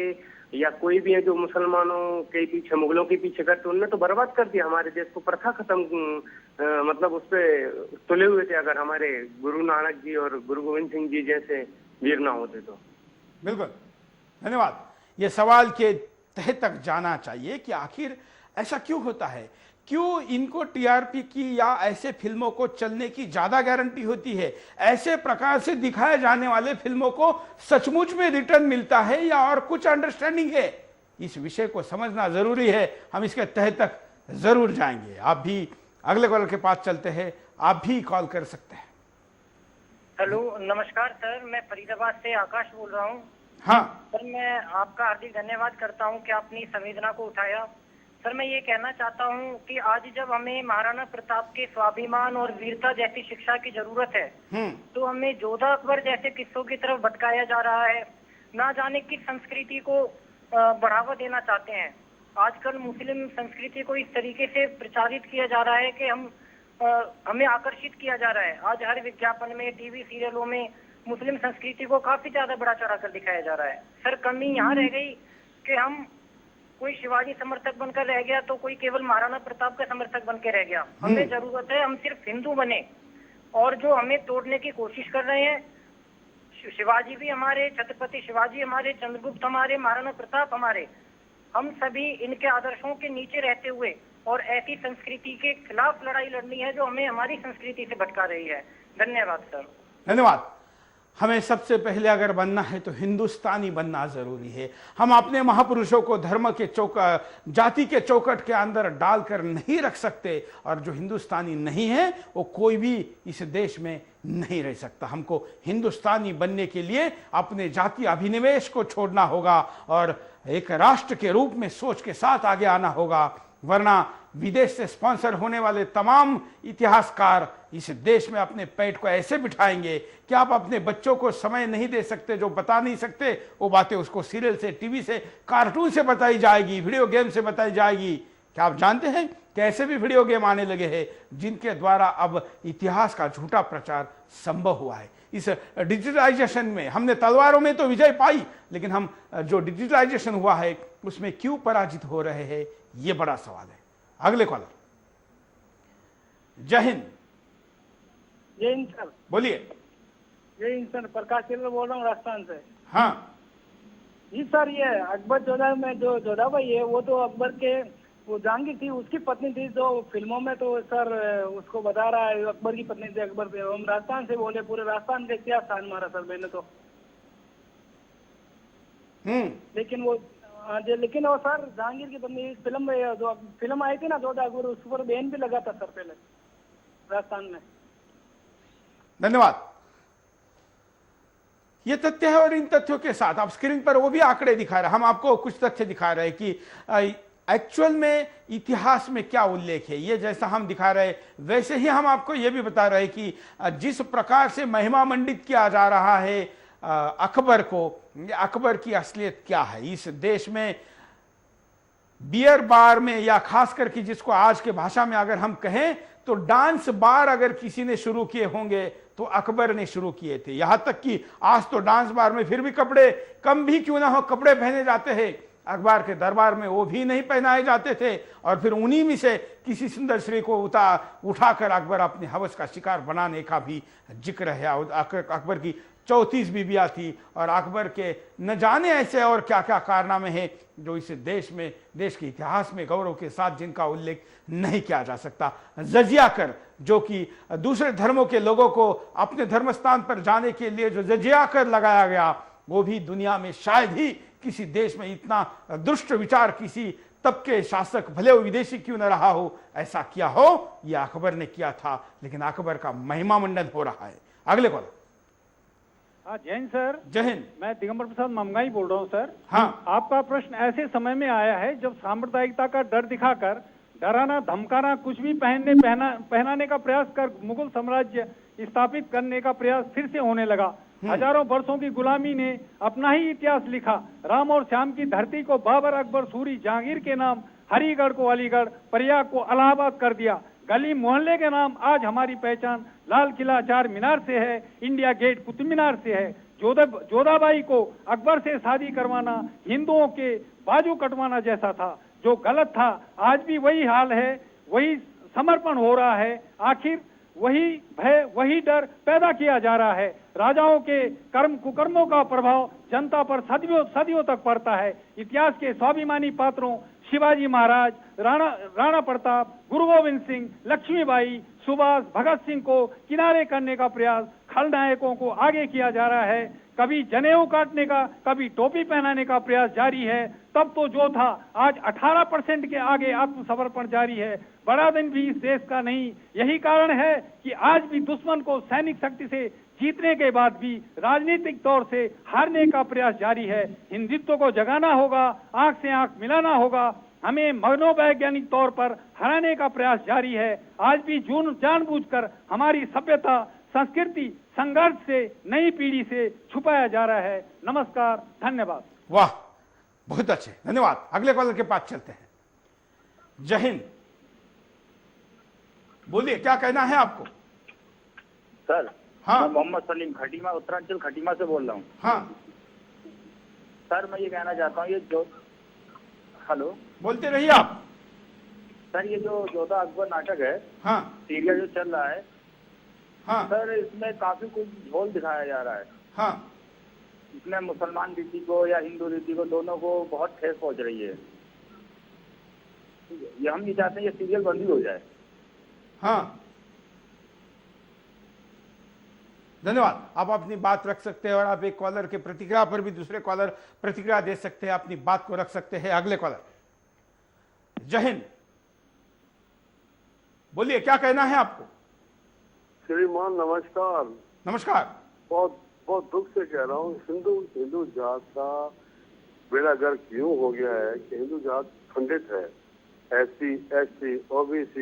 Speaker 17: या कोई भी है जो मुसलमानों के पीछे, मुगलों के पीछे करते, उनने तो बर्बाद कर दिया हमारे देश को। प्रथा खत्म, मतलब उस पे तुले हुए थे। अगर हमारे गुरु नानक जी और गुरु गोविंद सिंह जी जैसे वीर ना होते तो।
Speaker 3: बिल्कुल, धन्यवाद। ये सवाल के तह तक जाना चाहिए कि आखिर ऐसा क्यों होता है, क्यों इनको टीआरपी की या ऐसे फिल्मों को चलने की ज्यादा गारंटी होती है, ऐसे प्रकार से दिखाए जाने वाले फिल्मों को सचमुच में रिटर्न मिलता है या और कुछ अंडरस्टैंडिंग है? इस विषय को समझना जरूरी है। हम इसके तह तक जरूर जाएंगे। आप भी अगले कॉलर के पास चलते हैं, आप भी कॉल कर सकते हैं।
Speaker 20: हेलो, नमस्कार सर, मैं फरीदाबाद से आकाश बोल रहा हूँ।
Speaker 3: हाँ
Speaker 20: सर, मैं आपका हार्दिक धन्यवाद करता हूँ कि आपने संवेदना को उठाया। सर, मैं ये कहना चाहता हूँ कि आज जब हमें महाराणा प्रताप के स्वाभिमान और वीरता जैसी शिक्षा की जरूरत है, तो हमें जोधा अकबर जैसे किस्सों की तरफ भटकाया जा रहा है। ना जाने किस संस्कृति को बढ़ावा देना चाहते हैं। आजकल मुस्लिम संस्कृति को इस तरीके से प्रचारित किया जा रहा है कि हमें आकर्षित किया जा रहा है। आज हर विज्ञापन में, टीवी सीरियलों में मुस्लिम संस्कृति को काफी ज्यादा बढ़ा चढ़ा कर दिखाया जा रहा है। सर, कमी यहाँ रह गई कि हम कोई शिवाजी समर्थक बनकर रह गया तो कोई केवल महाराणा प्रताप का समर्थक बनकर रह गया। हमें जरूरत है हम सिर्फ हिंदू बने, और जो हमें तोड़ने की कोशिश कर रहे हैं, शिवाजी भी हमारे, छत्रपति शिवाजी हमारे, चंद्रगुप्त हमारे, महाराणा प्रताप हमारे, हम सभी इनके आदर्शों के नीचे रहते हुए और ऐसी संस्कृति के खिलाफ लड़ाई लड़नी है जो हमें हमारी संस्कृति से भटका रही है। धन्यवाद सर।
Speaker 3: धन्यवाद। हमें सबसे पहले अगर बनना है तो हिंदुस्तानी बनना जरूरी है। हम अपने महापुरुषों को धर्म के जाति के चौकट के अंदर डालकर नहीं रख सकते, और जो हिंदुस्तानी नहीं है वो कोई भी इस देश में नहीं रह सकता। हमको हिंदुस्तानी बनने के लिए अपने जातीय अभिनिवेश को छोड़ना होगा और एक राष्ट्र के रूप में सोच के साथ आगे आना होगा। वरना विदेश से स्पॉन्सर होने वाले तमाम इतिहासकार इस देश में अपने पेट को ऐसे बिठाएंगे कि आप अपने बच्चों को समय नहीं दे सकते, जो बता नहीं सकते वो बातें उसको सीरियल से, टीवी से, कार्टून से बताई जाएगी, वीडियो गेम से बताई जाएगी। क्या आप जानते हैं कि ऐसे भी वीडियो गेम आने लगे हैं जिनके द्वारा अब इतिहास का झूठा प्रचार संभव हुआ है। इस डिजिटलाइजेशन में हमने तलवारों में तो विजय पाई, लेकिन हम जो डिजिटलाइजेशन हुआ है उसमें क्यों पराजित हो रहे हैं, ये बड़ा सवाल है। अगले कॉलर। जय हिंद।
Speaker 16: जय हिंद सर।
Speaker 3: बोलिए।
Speaker 16: जय हिंद सर, प्रकाश चंद्र बोल रहा हूँ राजस्थान से।
Speaker 3: हाँ
Speaker 16: जी सर, ये अकबर जोधा में जो जोधा भाई है वो तो अकबर के वो जहांगीर थी उसकी पत्नी थी, जो फिल्मों में तो सर उसको बता रहा है अकबर की पत्नी थी अकबर पे। हम राजस्थान से बोले, पूरे राजस्थान का इतिहास स्थान मारा सर मैंने तो। लेकिन वो सर जहांगीर की पत्नी फिल्म में जो फिल्म आई थी ना जोधा अकबर, उस पर बैन भी लगा था सर पहले राजस्थान में।
Speaker 3: धन्यवाद। ये तथ्य है और इन तथ्यों के साथ आप स्क्रीन पर वो भी आंकड़े दिखा रहे हैं, हम आपको कुछ तथ्य दिखा रहे हैं कि एक्चुअल में इतिहास में क्या उल्लेख है। ये जैसा हम दिखा रहे वैसे ही हम आपको ये भी बता रहे कि जिस प्रकार से महिमा मंडित किया जा रहा है अकबर को, अकबर की असलियत क्या है। इस देश में बियर बार में, या खास करके जिसको आज के भाषा में अगर हम कहें तो डांस बार अगर किसी ने शुरू किए होंगे तो अकबर ने शुरू किए थे। यहां तक कि आज तो डांस बार में फिर भी कपड़े कम भी क्यों ना हो कपड़े पहने जाते हैं, अकबर के दरबार में वो भी नहीं पहनाए जाते थे। और फिर उन्हीं में से किसी सुंदर स्त्री को उठाकर अकबर अपने हवस का शिकार बनाने का भी जिक्र है। अकबर की 34 बीबियां थी और अकबर के न जाने ऐसे और क्या क्या कारनामे हैं जो इस देश में, देश के इतिहास में गौरव के साथ जिनका उल्लेख नहीं किया जा सकता। जजिया कर, जो कि दूसरे धर्मों के लोगों को अपने धर्म स्थान पर जाने के लिए जो जजिया कर लगाया गया, वो भी दुनिया में शायद ही किसी देश में इतना दुष्ट विचार किसी तब के शासक, भले वो विदेशी क्यों न रहा हो, ऐसा किया हो। यह अकबर ने किया था, लेकिन अकबर का महिमा मंडन हो रहा है। अगले कॉल।
Speaker 21: हाँ जय हिंद सर।
Speaker 3: जय हिंद।
Speaker 21: मैं दिगंबर प्रसाद ममगाई बोल रहा हूँ सर।
Speaker 3: हाँ।
Speaker 21: आपका प्रश्न ऐसे समय में आया है जब सांप्रदायिकता का डर दिखाकर, डराना धमकाना, कुछ भी पहनाने का प्रयास कर मुगल साम्राज्य स्थापित करने का प्रयास फिर से होने लगा। हजारों वर्षों की गुलामी ने अपना ही इतिहास लिखा। राम और श्याम की धरती को बाबर, अकबर, सूरी, जहांगीर के नाम, हरिगढ़ को अलीगढ़, प्रयाग को इलाहाबाद कर दिया। गली मोहल्ले के नाम आज हमारी पहचान लाल किला चार मीनार से है, इंडिया गेट कुतुब मीनार से है। जोधाबाई को अकबर से शादी करवाना हिंदुओं के बाजू कटवाना जैसा था, जो गलत था। आज भी वही हाल है, वही समर्पण हो रहा है। आखिर वही भय, वही डर पैदा किया जा रहा है। राजाओं के कुकर्मों का प्रभाव जनता पर सदियों तक पड़ता है। इतिहास के स्वाभिमानी पात्रों शिवाजी महाराज, राणा प्रताप, गुरु गोविंद सिंह, लक्ष्मीबाई, सुभाष, भगत सिंह को किनारे करने का प्रयास खलनायकों को आगे किया जा रहा है। कभी जनेऊ काटने का, कभी टोपी पहनाने का प्रयास जारी है। तब तो जो था आज 18% के आगे आत्मसमर्पण जारी है। बड़ा दिन भी इस देश का नहीं। यही कारण है कि आज भी दुश्मन को सैनिक शक्ति से जीतने के बाद भी राजनीतिक तौर से हारने का प्रयास जारी है। हिंदुत्व को जगाना होगा, आंख से आंख मिलाना होगा। हमें मनोवैज्ञानिक तौर पर हराने का प्रयास जारी है। आज भी जानबूझकर हमारी सभ्यता, संस्कृति संघर्ष से नई पीढ़ी से छुपाया जा रहा है। नमस्कार, धन्यवाद।
Speaker 3: वाह, बहुत अच्छे, धन्यवाद। अगले कॉलर के पास चलते हैं। जय हिंद। बोलिए, क्या कहना है आपको?
Speaker 22: सर,
Speaker 3: हाँ।
Speaker 22: मैं मोहम्मद सलीम खटीमा, उत्तरांचल खटीमा से बोल रहा हूँ।
Speaker 3: हाँ
Speaker 22: सर, मैं ये कहना चाहता हूँ, ये जो हेलो
Speaker 3: बोलते रहिए आप।
Speaker 22: सर, ये जो जोधा अकबर नाटक है,
Speaker 3: हाँ,
Speaker 22: सीरियल जो चल रहा है,
Speaker 3: हाँ
Speaker 22: सर, इसमें काफी कुछ झोल दिखाया जा रहा है।
Speaker 3: हाँ,
Speaker 22: इसमें मुसलमान रीति को या हिंदू रीति को, दोनों को बहुत ठेस पहुंच रही है। ये हम ये चाहते हैं ये सीरियल बंद ही हो जाए।
Speaker 3: हाँ, धन्यवाद। आप अपनी बात रख सकते हैं और आप एक कॉलर के प्रतिक्रिया पर भी दूसरे कॉलर प्रतिक्रिया दे सकते हैं, अपनी बात को रख सकते हैं। अगले कॉलर। जय हिंद। बोलिए, क्या कहना है आपको?
Speaker 23: श्रीमान नमस्कार।
Speaker 3: नमस्कार।
Speaker 23: बहुत बहुत दुख से कह रहा हूँ, हिंदू जात का बेड़ा गर्क क्यों हो गया है कि हिंदू जात खंडित है। SC, ST, OBC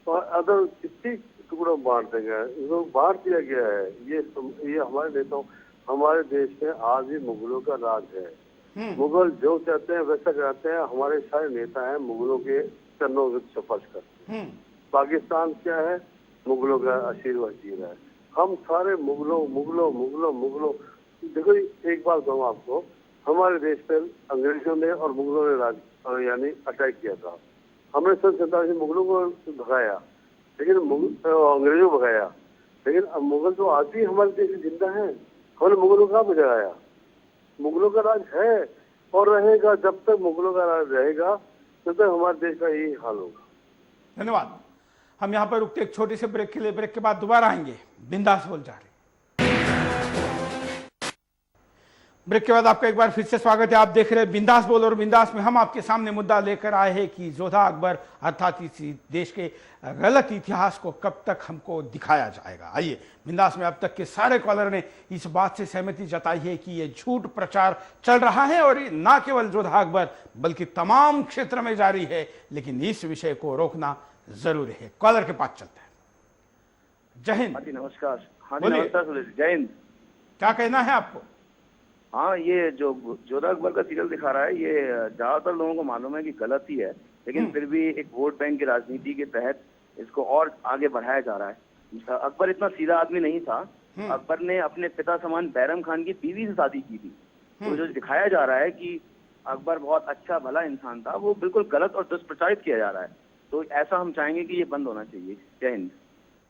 Speaker 23: और अदर कितनी टुकड़ों में बांट देंगे, इसको बांट दिया गया है। ये हमारे नेताओं, हमारे देश में आज भी मुगलों का राज है। मुगल जो चाहते हैं वैसा करते हैं। हमारे सारे नेता हैं मुगलों के चरणों में स्पर्श करते हैं। पाकिस्तान क्या है, मुगलों का आशीर्वाद जी रहा है। हम सारे मुगलों मुगलों मुगलों मुगलों। देखो एक बात कहूँ आपको, हमारे देश पर अंग्रेजों ने और मुगलों ने राज यानी अटैक किया था। हमने 1947 में मुगलों को भगाया, लेकिन अंग्रेजों को भगाया, लेकिन अब मुगल तो आज भी हमारे देश में जिंदा है। हमने मुगलों को कहाँ भगाया? मुगलों का राज है और रहेगा। जब तक मुगलों का राज रहेगा तब तक हमारे देश का यही हाल होगा।
Speaker 3: धन्यवाद। हम यहाँ पर रुकते एक छोटे से ब्रेक के लिए, ब्रेक के बाद दोबारा आएंगे। बिंदास बोल जा रहे। ब्रेक के बाद आपका एक बार फिर से स्वागत है। आप देख रहे हैं बिंदास बोल, और बिंदास में हम आपके सामने मुद्दा लेकर आए हैं कि जोधा अकबर अर्थात इस देश के गलत इतिहास को कब तक हमको दिखाया जाएगा। आइए, बिंदास में अब तक के सारे कॉलर ने इस बात से सहमति जताई है कि ये झूठ प्रचार चल रहा है और ये न केवल जोधा अकबर बल्कि तमाम क्षेत्र में जारी है, लेकिन इस विषय को रोकना जरूरी है। कॉलर के पास चलते हैं। जय हिंद।
Speaker 1: हाँ जी नमस्कार। हाँ जी नमस्कार सुरेश, जय हिंद।
Speaker 3: क्या कहना है आपको?
Speaker 1: हाँ, ये जो जोधा अकबर का सीरियल दिखा रहा है ये ज्यादातर लोगों को मालूम है कि गलत ही है, लेकिन फिर भी एक वोट बैंक की राजनीति के तहत इसको और आगे बढ़ाया जा रहा है। अकबर इतना सीधा आदमी नहीं था। अकबर ने अपने पिता समान बैरम खान की बीवी से शादी की थी। तो जो दिखाया जा रहा है कि अकबर बहुत अच्छा भला इंसान था, वो बिल्कुल गलत और दुष्प्रचारित किया जा रहा है। तो ऐसा हम चाहेंगे कि ये बंद होना चाहिए। जय हिंद।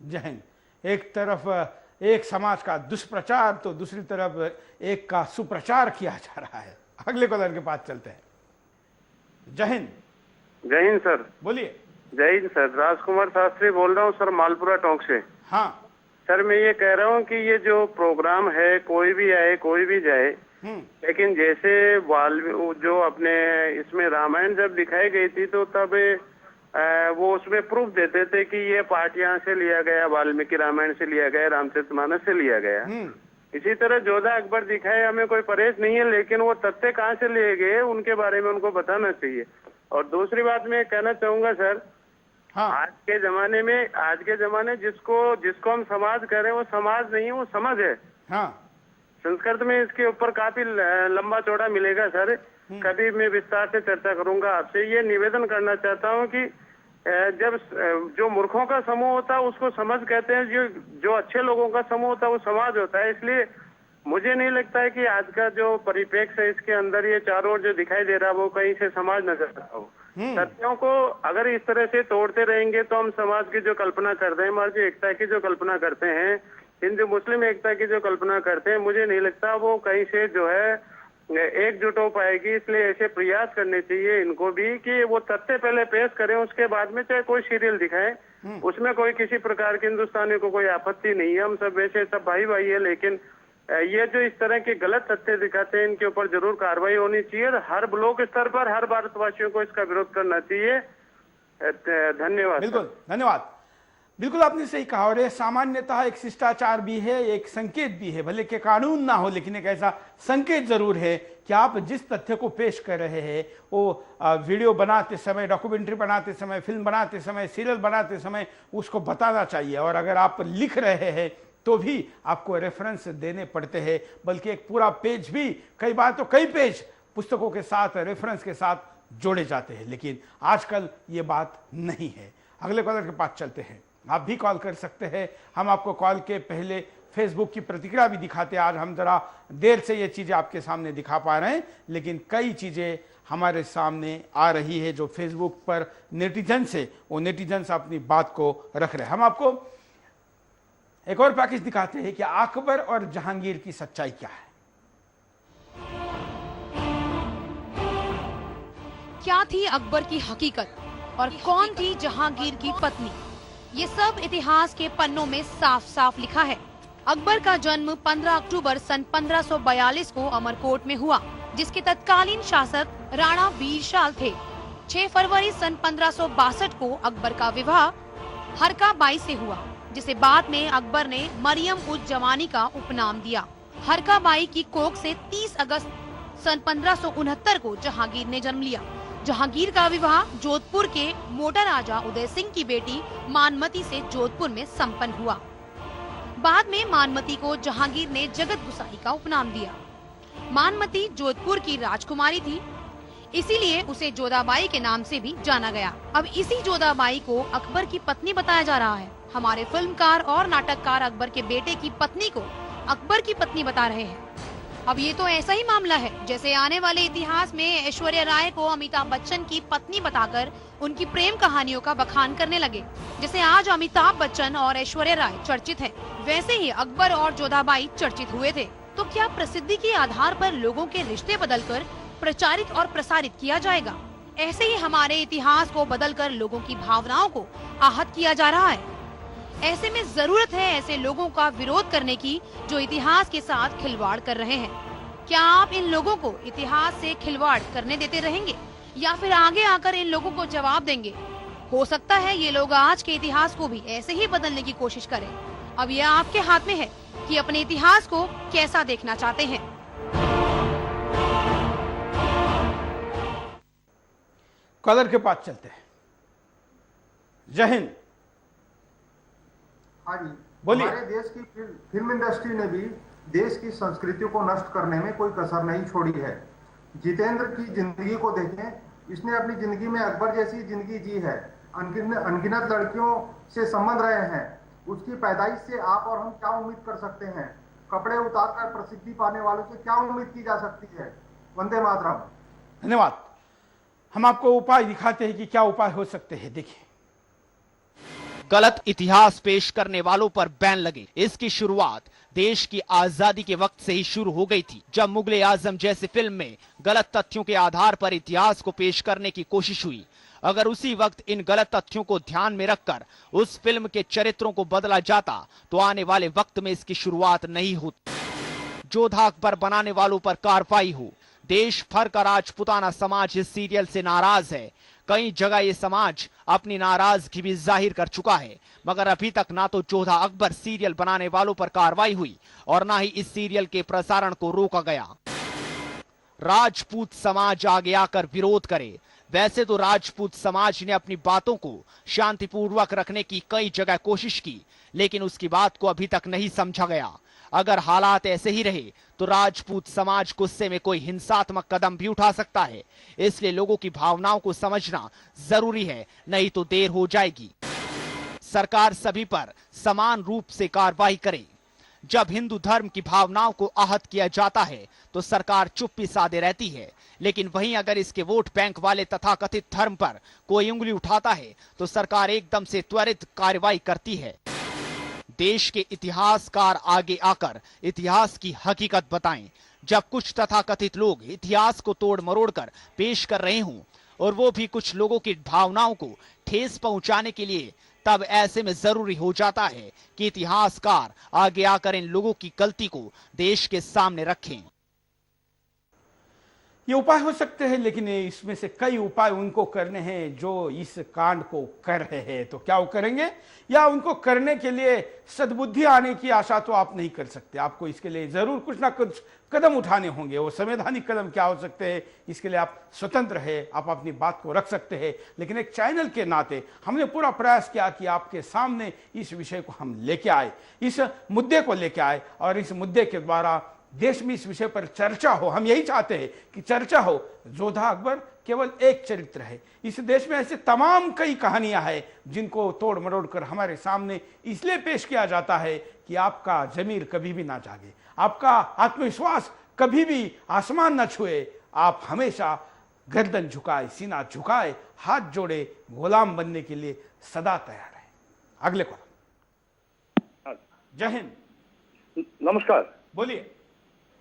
Speaker 3: जय हिंद। एक तरफ एक समाज का दुष्प्रचार तो दूसरी तरफ एक का सुप्रचार किया जा रहा है। अगले कॉलर के पास चलते हैं। जय हिंद।
Speaker 23: जय हिंद सर।
Speaker 3: बोलिए।
Speaker 23: जय हिंद सर, राजकुमार शास्त्री बोल रहा हूँ सर, मालपुरा टोंक से।
Speaker 3: हाँ
Speaker 23: सर, मैं ये कह रहा हूँ कि ये जो प्रोग्राम है, कोई भी आए कोई भी जाए, लेकिन जैसे जो अपने इसमें रामायण जब दिखाई गई थी तो तब वो उसमें प्रूफ देते थे कि ये पार्ट यहाँ से लिया गया, वाल्मीकि रामायण से लिया गया, रामचरितमानस से लिया गया। इसी तरह जोधा अकबर दिखाए, हमें कोई परहेज नहीं है, लेकिन वो तथ्य कहाँ से लिए गए उनके बारे में उनको बताना चाहिए। और दूसरी बात मैं कहना चाहूंगा सर, आज के जमाने जिसको हम समाज कह रहे हैं वो समाज नहीं है, वो समझ है। संस्कृत में इसके ऊपर काफी लंबा चौड़ा मिलेगा सर, कभी मैं विस्तार से चर्चा करूंगा आपसे। ये निवेदन करना चाहता हूँ कि जब जो मूर्खों का समूह होता है उसको समझ कहते हैं, जो अच्छे लोगों का समूह होता है वो समाज होता है। इसलिए मुझे नहीं लगता है कि आज का जो परिप्रेक्ष्य है इसके अंदर ये चारों ओर जो दिखाई दे रहा है वो कहीं से समाज नजर आता हो। सत्यों को अगर इस तरह से तोड़ते रहेंगे तो हम समाज की जो कल्पना करते हैं, हमारी एकता की जो कल्पना करते हैं, हिंदू मुस्लिम एकता की जो कल्पना करते हैं, मुझे नहीं लगता वो कहीं से जो है एकजुट हो पाएगी। इसलिए ऐसे प्रयास करने चाहिए इनको भी कि वो तथ्य पहले पेश करें, उसके बाद में चाहे कोई सीरियल दिखाएं, उसमें कोई किसी प्रकार के हिंदुस्तानी को कोई आपत्ति नहीं है। हम सब वैसे सब भाई भाई है, लेकिन ये जो इस तरह के गलत तथ्य दिखाते हैं इनके ऊपर जरूर कार्रवाई होनी चाहिए। हर ब्लॉक स्तर पर हर भारतवासियों को इसका विरोध करना चाहिए। धन्यवाद।
Speaker 3: बिल्कुल धन्यवाद। बिल्कुल आपने सही कहा, और ये सामान्यतः एक शिष्टाचार भी है, एक संकेत भी है, भले के कानून ना हो लेकिन एक ऐसा संकेत जरूर है कि आप जिस तथ्य को पेश कर रहे हैं वो वीडियो बनाते समय, डॉक्यूमेंट्री बनाते समय, फिल्म बनाते समय, सीरियल बनाते समय उसको बताना चाहिए। और अगर आप लिख रहे हैं तो भी आपको रेफरेंस देने पड़ते हैं, बल्कि एक पूरा पेज भी, कई बार तो कई पेज पुस्तकों के साथ रेफरेंस के साथ जोड़े जाते हैं, लेकिन आजकल ये बात नहीं है। अगले कॉलर के पास चलते हैं। आप भी कॉल कर सकते हैं। हम आपको कॉल के पहले फेसबुक की प्रतिक्रिया भी दिखाते हैं। आज हम जरा देर से ये चीज़ें आपके सामने दिखा पा रहे हैं, लेकिन कई चीज़ें हमारे सामने आ रही है जो फेसबुक पर नेटिजन्स है, वो नेटिजन्स अपनी बात को रख रहे हैं। हम आपको एक और पैकेज दिखाते हैं कि अकबर और जहांगीर की सच्चाई क्या है।
Speaker 11: क्या थी अकबर की हकीकत और कौन थी जहांगीर की पत्नी, ये सब इतिहास के पन्नों में साफ साफ लिखा है। अकबर का जन्म 15 अक्टूबर सन 1542 को अमरकोट में हुआ, जिसके तत्कालीन शासक राणा वीरशाल थे। 6 फरवरी सन 1562 को अकबर का विवाह हरका बाई से हुआ, जिसे बाद में अकबर ने मरियम उज जवानी का उपनाम दिया। हरका बाई की कोख से 30 अगस्त सन 1569 को जहांगीर ने जन्म लिया। जहांगीर का विवाह जोधपुर के मोटा राजा उदय सिंह की बेटी मानमती से जोधपुर में संपन्न हुआ। बाद में मानमती को जहांगीर ने जगत गुसाई का उपनाम दिया। मानमती जोधपुर की राजकुमारी थी, इसीलिए उसे जोधाबाई के नाम से भी जाना गया। अब इसी जोधाबाई को अकबर की पत्नी बताया जा रहा है। हमारे फिल्मकार और नाटककार अकबर के बेटे की पत्नी को अकबर की पत्नी बता रहे हैं। अब ये तो ऐसा ही मामला है जैसे आने वाले इतिहास में ऐश्वर्या राय को अमिताभ बच्चन की पत्नी बताकर उनकी प्रेम कहानियों का बखान करने लगे। जैसे आज अमिताभ बच्चन और ऐश्वर्या राय चर्चित हैं, वैसे ही अकबर और जोधाबाई चर्चित हुए थे। तो क्या प्रसिद्धि के आधार पर लोगों के रिश्ते बदलकर प्रचारित और प्रसारित किया जाएगा? ऐसे ही हमारे इतिहास को बदलकर लोगों की भावनाओं को आहत किया जा रहा है। ऐसे में जरूरत है ऐसे लोगों का विरोध करने की जो इतिहास के साथ खिलवाड़ कर रहे हैं। क्या आप इन लोगों को इतिहास से खिलवाड़ करने देते रहेंगे या फिर आगे आकर इन लोगों को जवाब देंगे? हो सकता है ये लोग आज के इतिहास को भी ऐसे ही बदलने की कोशिश करें। अब यह आपके हाथ में है कि अपने इतिहास को कैसा देखना चाहते हैं।
Speaker 3: कॉलर के पास चलते हैं। जय हिंद।
Speaker 4: हाँ जी,
Speaker 3: बोलिए।
Speaker 4: हमारे देश की फिल्म इंडस्ट्री ने भी देश की संस्कृति को नष्ट करने में कोई कसर नहीं छोड़ी है। जितेंद्र की जिंदगी को देखें, इसने अपनी जिंदगी में अकबर जैसी जिंदगी जी है। अनगिनत लड़कियों से संबंध रहे हैं। उसकी पैदाइश से आप और हम क्या उम्मीद कर सकते हैं? कपड़े उतारकर प्रसिद्धि पाने वालों से क्या उम्मीद की जा सकती है? वंदे मातरम।
Speaker 3: धन्यवाद। हम आपको उपाय दिखाते हैं कि क्या उपाय हो सकते हैं। देखिए,
Speaker 7: गलत इतिहास पेश करने वालों पर बैन लगे। इसकी शुरुआत देश की आजादी के वक्त से ही शुरू हो गई थी, जब मुगले आजम जैसी फिल्म में गलत तथ्यों के आधार पर इतिहास को पेश करने की कोशिश हुई। अगर उसी वक्त इन गलत तथ्यों को ध्यान में रखकर उस फिल्म के चरित्रों को बदला जाता तो आने वाले वक्त में इसकी शुरुआत नहीं होती। जोधा अकबर बनाने वालों पर कार्रवाई हो। देश भर का राजपूताना समाज इस सीरियल से नाराज है। कई जगह ये समाज अपनी नाराजगी भी जाहिर कर चुका है, मगर अभी तक ना तो जोधा अकबर सीरियल बनाने वालों पर कार्रवाई हुई और ना ही इस सीरियल के प्रसारण को रोका गया। राजपूत समाज आगे आकर विरोध करे। वैसे तो राजपूत समाज ने अपनी बातों को शांतिपूर्वक रखने की कई जगह कोशिश की, लेकिन उसकी बात को अभी तक नहीं समझा गया। अगर हालात ऐसे ही रहे तो राजपूत समाज गुस्से में कोई हिंसात्मक कदम भी उठा सकता है। इसलिए लोगों की भावनाओं को समझना जरूरी है, नहीं तो देर हो जाएगी। सरकार सभी पर समान रूप से कार्रवाई करे। जब हिंदू धर्म की भावनाओं को आहत किया जाता है तो सरकार चुप्पी साधे रहती है, लेकिन वहीं अगर इसके वोट बैंक वाले तथाकथित धर्म पर कोई उंगली उठाता है तो सरकार एकदम से त्वरित कार्रवाई करती है। देश के इतिहासकार आगे आकर इतिहास की हकीकत बताएं। जब कुछ तथाकथित लोग इतिहास को तोड़ मरोड़ कर पेश कर रहे हों और वो भी कुछ लोगों की भावनाओं को ठेस पहुंचाने के लिए, तब ऐसे में जरूरी हो जाता है कि इतिहासकार आगे आकर इन लोगों की गलती को देश के सामने रखें।
Speaker 3: ये उपाय हो सकते हैं, लेकिन इसमें से कई उपाय उनको करने हैं जो इस कांड को कर रहे हैं। तो क्या वो करेंगे, या उनको करने के लिए सद्बुद्धि आने की आशा तो आप नहीं कर सकते। आपको इसके लिए जरूर कुछ ना कुछ कदम उठाने होंगे। वो संवैधानिक कदम क्या हो सकते हैं, इसके लिए आप स्वतंत्र है, आप अपनी बात को रख सकते हैं। लेकिन एक चैनल के नाते हमने पूरा प्रयास किया कि आपके सामने इस विषय को हम लेके आए, इस मुद्दे को लेके आए, और इस मुद्दे के द्वारा देश में इस विषय पर चर्चा हो। हम यही चाहते हैं कि चर्चा हो। जोधा अकबर केवल एक चरित्र है। इस देश में ऐसे तमाम कई कहानियां हैं जिनको तोड़ मरोड़ कर हमारे सामने इसलिए पेश किया जाता है कि आपका जमीर कभी भी ना जागे, आपका आत्मविश्वास कभी भी आसमान न छुए। आप हमेशा गर्दन झुकाए, सीना झुकाए, हाथ जोड़े, गुलाम बनने के लिए सदा तैयार है। अगले कॉल। जय हिंद।
Speaker 22: नमस्कार।
Speaker 3: बोलिए।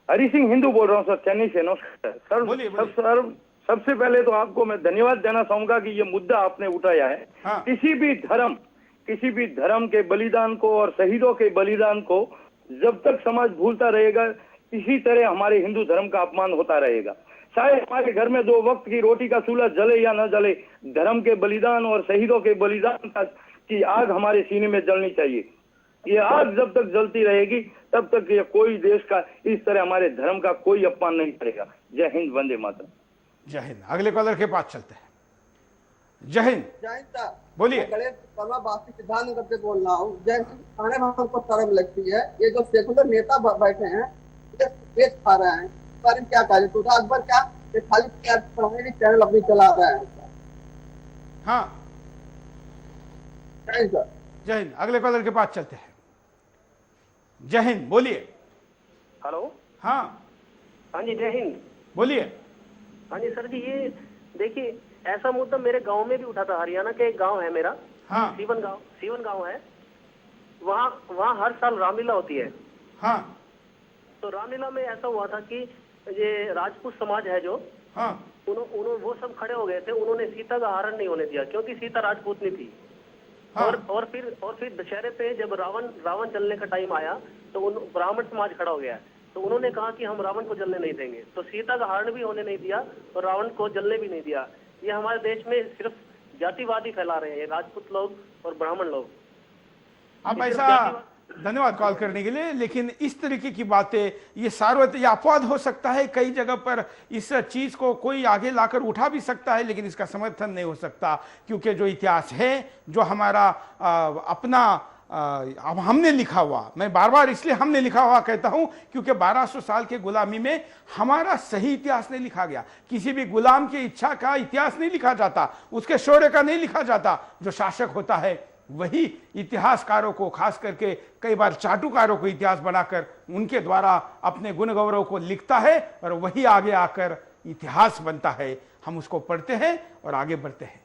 Speaker 22: हरी सिंह हिंदू बोल रहा हूँ सर, चेन्नई से। नमस्कार सर। बोलिए। सर सबसे पहले तो आपको मैं धन्यवाद देना चाहूंगा कि ये मुद्दा आपने उठाया है। हाँ। किसी भी धर्म के बलिदान को और शहीदों के बलिदान को जब तक समाज भूलता रहेगा, इसी तरह हमारे हिंदू धर्म का अपमान होता रहेगा। चाहे हमारे घर में 2 वक्त की रोटी का चूल्हा जले या न जले, धर्म के बलिदान और शहीदों के बलिदान की आग हमारे सीने में जलनी चाहिए। ये आग जब तक जलती रहेगी तब तक ये कोई देश का इस तरह हमारे धर्म का कोई अपमान नहीं करेगा। जय हिंद, वंदे मातरम।
Speaker 3: जय हिंद। अगले कॉलर के पास चलते हैं। जय हिंद।
Speaker 5: जय हिंद सर।
Speaker 3: बोलिए।
Speaker 5: गणेश वर्मा बासी सिद्धार्थनगर से बोल रहा हूँ। जय हिंद खाने में हमको शर्म लगती है, ये जो सेकुलर नेता बैठे हैं ये पेट खा रहे हैं, पर क्या करें। जोधा अकबर क्या ये खाली चैनल अपनी चला रहे हैं।
Speaker 3: हाँ
Speaker 5: जय हिंद सर।
Speaker 3: जय हिंद। अगले कॉलर के पास चलते हैं। जय हिंद। बोलिए।
Speaker 8: हेलो।
Speaker 3: हाँ
Speaker 8: हाँ जी जय हिंद।
Speaker 3: बोलिए।
Speaker 8: हाँ जी सर जी, ये देखिए ऐसा मुद्दा मेरे गांव में भी उठा था। हरियाणा के एक गांव है मेरा,
Speaker 3: हाँ
Speaker 8: सीवन गांव है। वहाँ हर साल रामलीला होती है।
Speaker 3: हाँ
Speaker 8: तो रामलीला में ऐसा हुआ था कि ये राजपूत समाज है जो,
Speaker 3: हाँ
Speaker 8: वो सब खड़े हो गए थे। उन्होंने सीता का हरण नहीं होने दिया क्योंकि सीता राजपूतनी थी। हाँ। और फिर दशहरे पे जब रावण जलने का टाइम आया तो ब्राह्मण समाज खड़ा हो गया। तो उन्होंने कहा कि हम रावण को जलने नहीं देंगे, तो सीता का हरण भी होने नहीं दिया और रावण को जलने भी नहीं दिया। ये हमारे देश में सिर्फ जातिवादी फैला रहे हैं, राजपूत लोग और ब्राह्मण लोग।
Speaker 3: आप ऐसा, धन्यवाद कॉल करने के लिए, लेकिन इस तरीके की बातें ये सार्वत्रिक अपवाद हो सकता है। कई जगह पर इस चीज को कोई आगे लाकर उठा भी सकता है, लेकिन इसका समर्थन नहीं हो सकता क्योंकि जो इतिहास है, जो हमारा अपना अब हमने लिखा हुआ, मैं बार बार इसलिए हमने लिखा हुआ कहता हूं क्योंकि 1200 साल के गुलामी में हमारा सही इतिहास नहीं लिखा गया। किसी भी गुलाम की इच्छा का इतिहास नहीं लिखा जाता, उसके शौर्य का नहीं लिखा जाता। जो शासक होता है वही इतिहासकारों को, खास करके कई बार चाटुकारों को इतिहास बनाकर उनके द्वारा अपने गुण गौरव को लिखता है और वही आगे आकर इतिहास बनता है। हम उसको पढ़ते हैं और आगे बढ़ते हैं।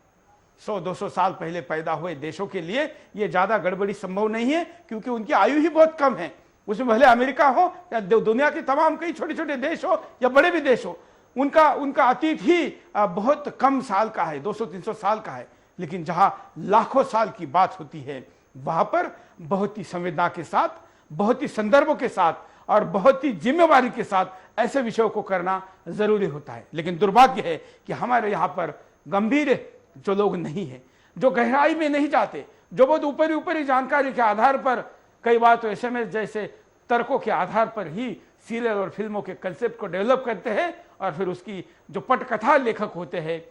Speaker 3: 100-200 साल पहले पैदा हुए देशों के लिए यह ज्यादा गड़बड़ी संभव नहीं है क्योंकि उनकी आयु ही बहुत कम है। उसमें भले अमेरिका हो या दुनिया के तमाम कई छोटे छोटे देश हो या बड़े भी देश हो, उनका अतीत ही बहुत कम साल का है, 200-300 साल का है। लेकिन जहां लाखों साल की बात होती है वहां पर बहुत ही संवेदना के साथ, बहुत ही संदर्भों के साथ और बहुत ही जिम्मेवारी के साथ ऐसे विषयों को करना जरूरी होता है। लेकिन दुर्भाग्य है कि हमारे यहाँ पर गंभीर जो लोग नहीं है, जो गहराई में नहीं जाते, जो बहुत ऊपरी जानकारी के आधार पर, कई बार तो एसएमएस जैसे तर्कों के आधार पर ही सीरियल और फिल्मों के कंसेप्ट को डेवलप करते हैं और फिर उसकी जो पटकथा लेखक होते हैं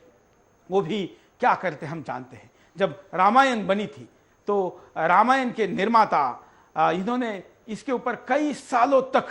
Speaker 3: वो भी क्या करते हम जानते हैं। जब रामायण बनी थी तो रामायण के निर्माता इन्होंने इसके ऊपर कई सालों तक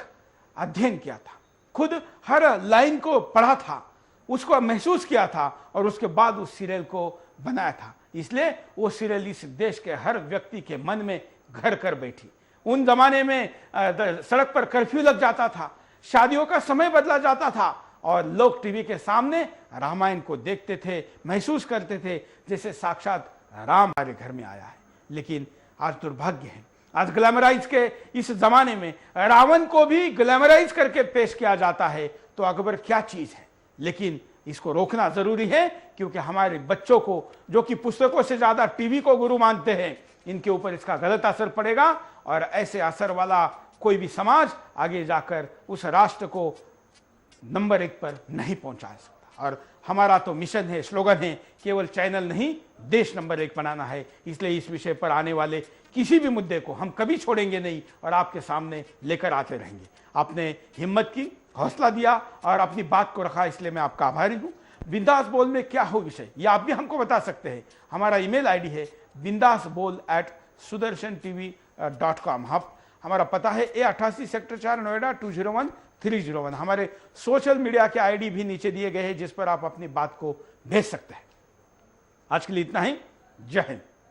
Speaker 3: अध्ययन किया था, खुद हर लाइन को पढ़ा था, उसको महसूस किया था और उसके बाद उस सीरियल को बनाया था। इसलिए वो सीरियल इस देश के हर व्यक्ति के मन में घर कर बैठी। उन जमाने में सड़क पर कर्फ्यू लग जाता था, शादियों का समय बदला जाता था और लोग टीवी के सामने रामायण को देखते थे, महसूस करते थे जैसे साक्षात राम हमारे घर में आया है। लेकिन आज दुर्भाग्य है, आज ग्लैमराइज के इस जमाने में रावण को भी ग्लैमराइज करके पेश किया जाता है, तो अकबर क्या चीज है। लेकिन इसको रोकना जरूरी है क्योंकि हमारे बच्चों को, जो कि पुस्तकों से ज्यादा टीवी को गुरु मानते हैं, इनके ऊपर इसका गलत असर पड़ेगा और ऐसे असर वाला कोई भी समाज आगे जाकर उस राष्ट्र को नंबर 1 पर नहीं पहुंचा सकता। और हमारा तो मिशन है, स्लोगन है, केवल चैनल नहीं देश नंबर 1 बनाना है। इसलिए इस विषय पर आने वाले किसी भी मुद्दे को हम कभी छोड़ेंगे नहीं और आपके सामने लेकर आते रहेंगे। आपने हिम्मत की, हौसला दिया और अपनी बात को रखा, इसलिए मैं आपका आभारी हूं। बिंदास बोल में क्या हो विषय, ये आप भी हमको बता सकते हैं। हमारा ईमेल आईडी है bindasbol@sudarshan.tv.com। हमारा पता है A88 सेक्टर 4 नोएडा 201301। हमारे सोशल मीडिया के आईडी भी नीचे दिए गए हैं जिस पर आप अपनी बात को भेज सकते हैं। आज के लिए इतना ही। जय हिंद।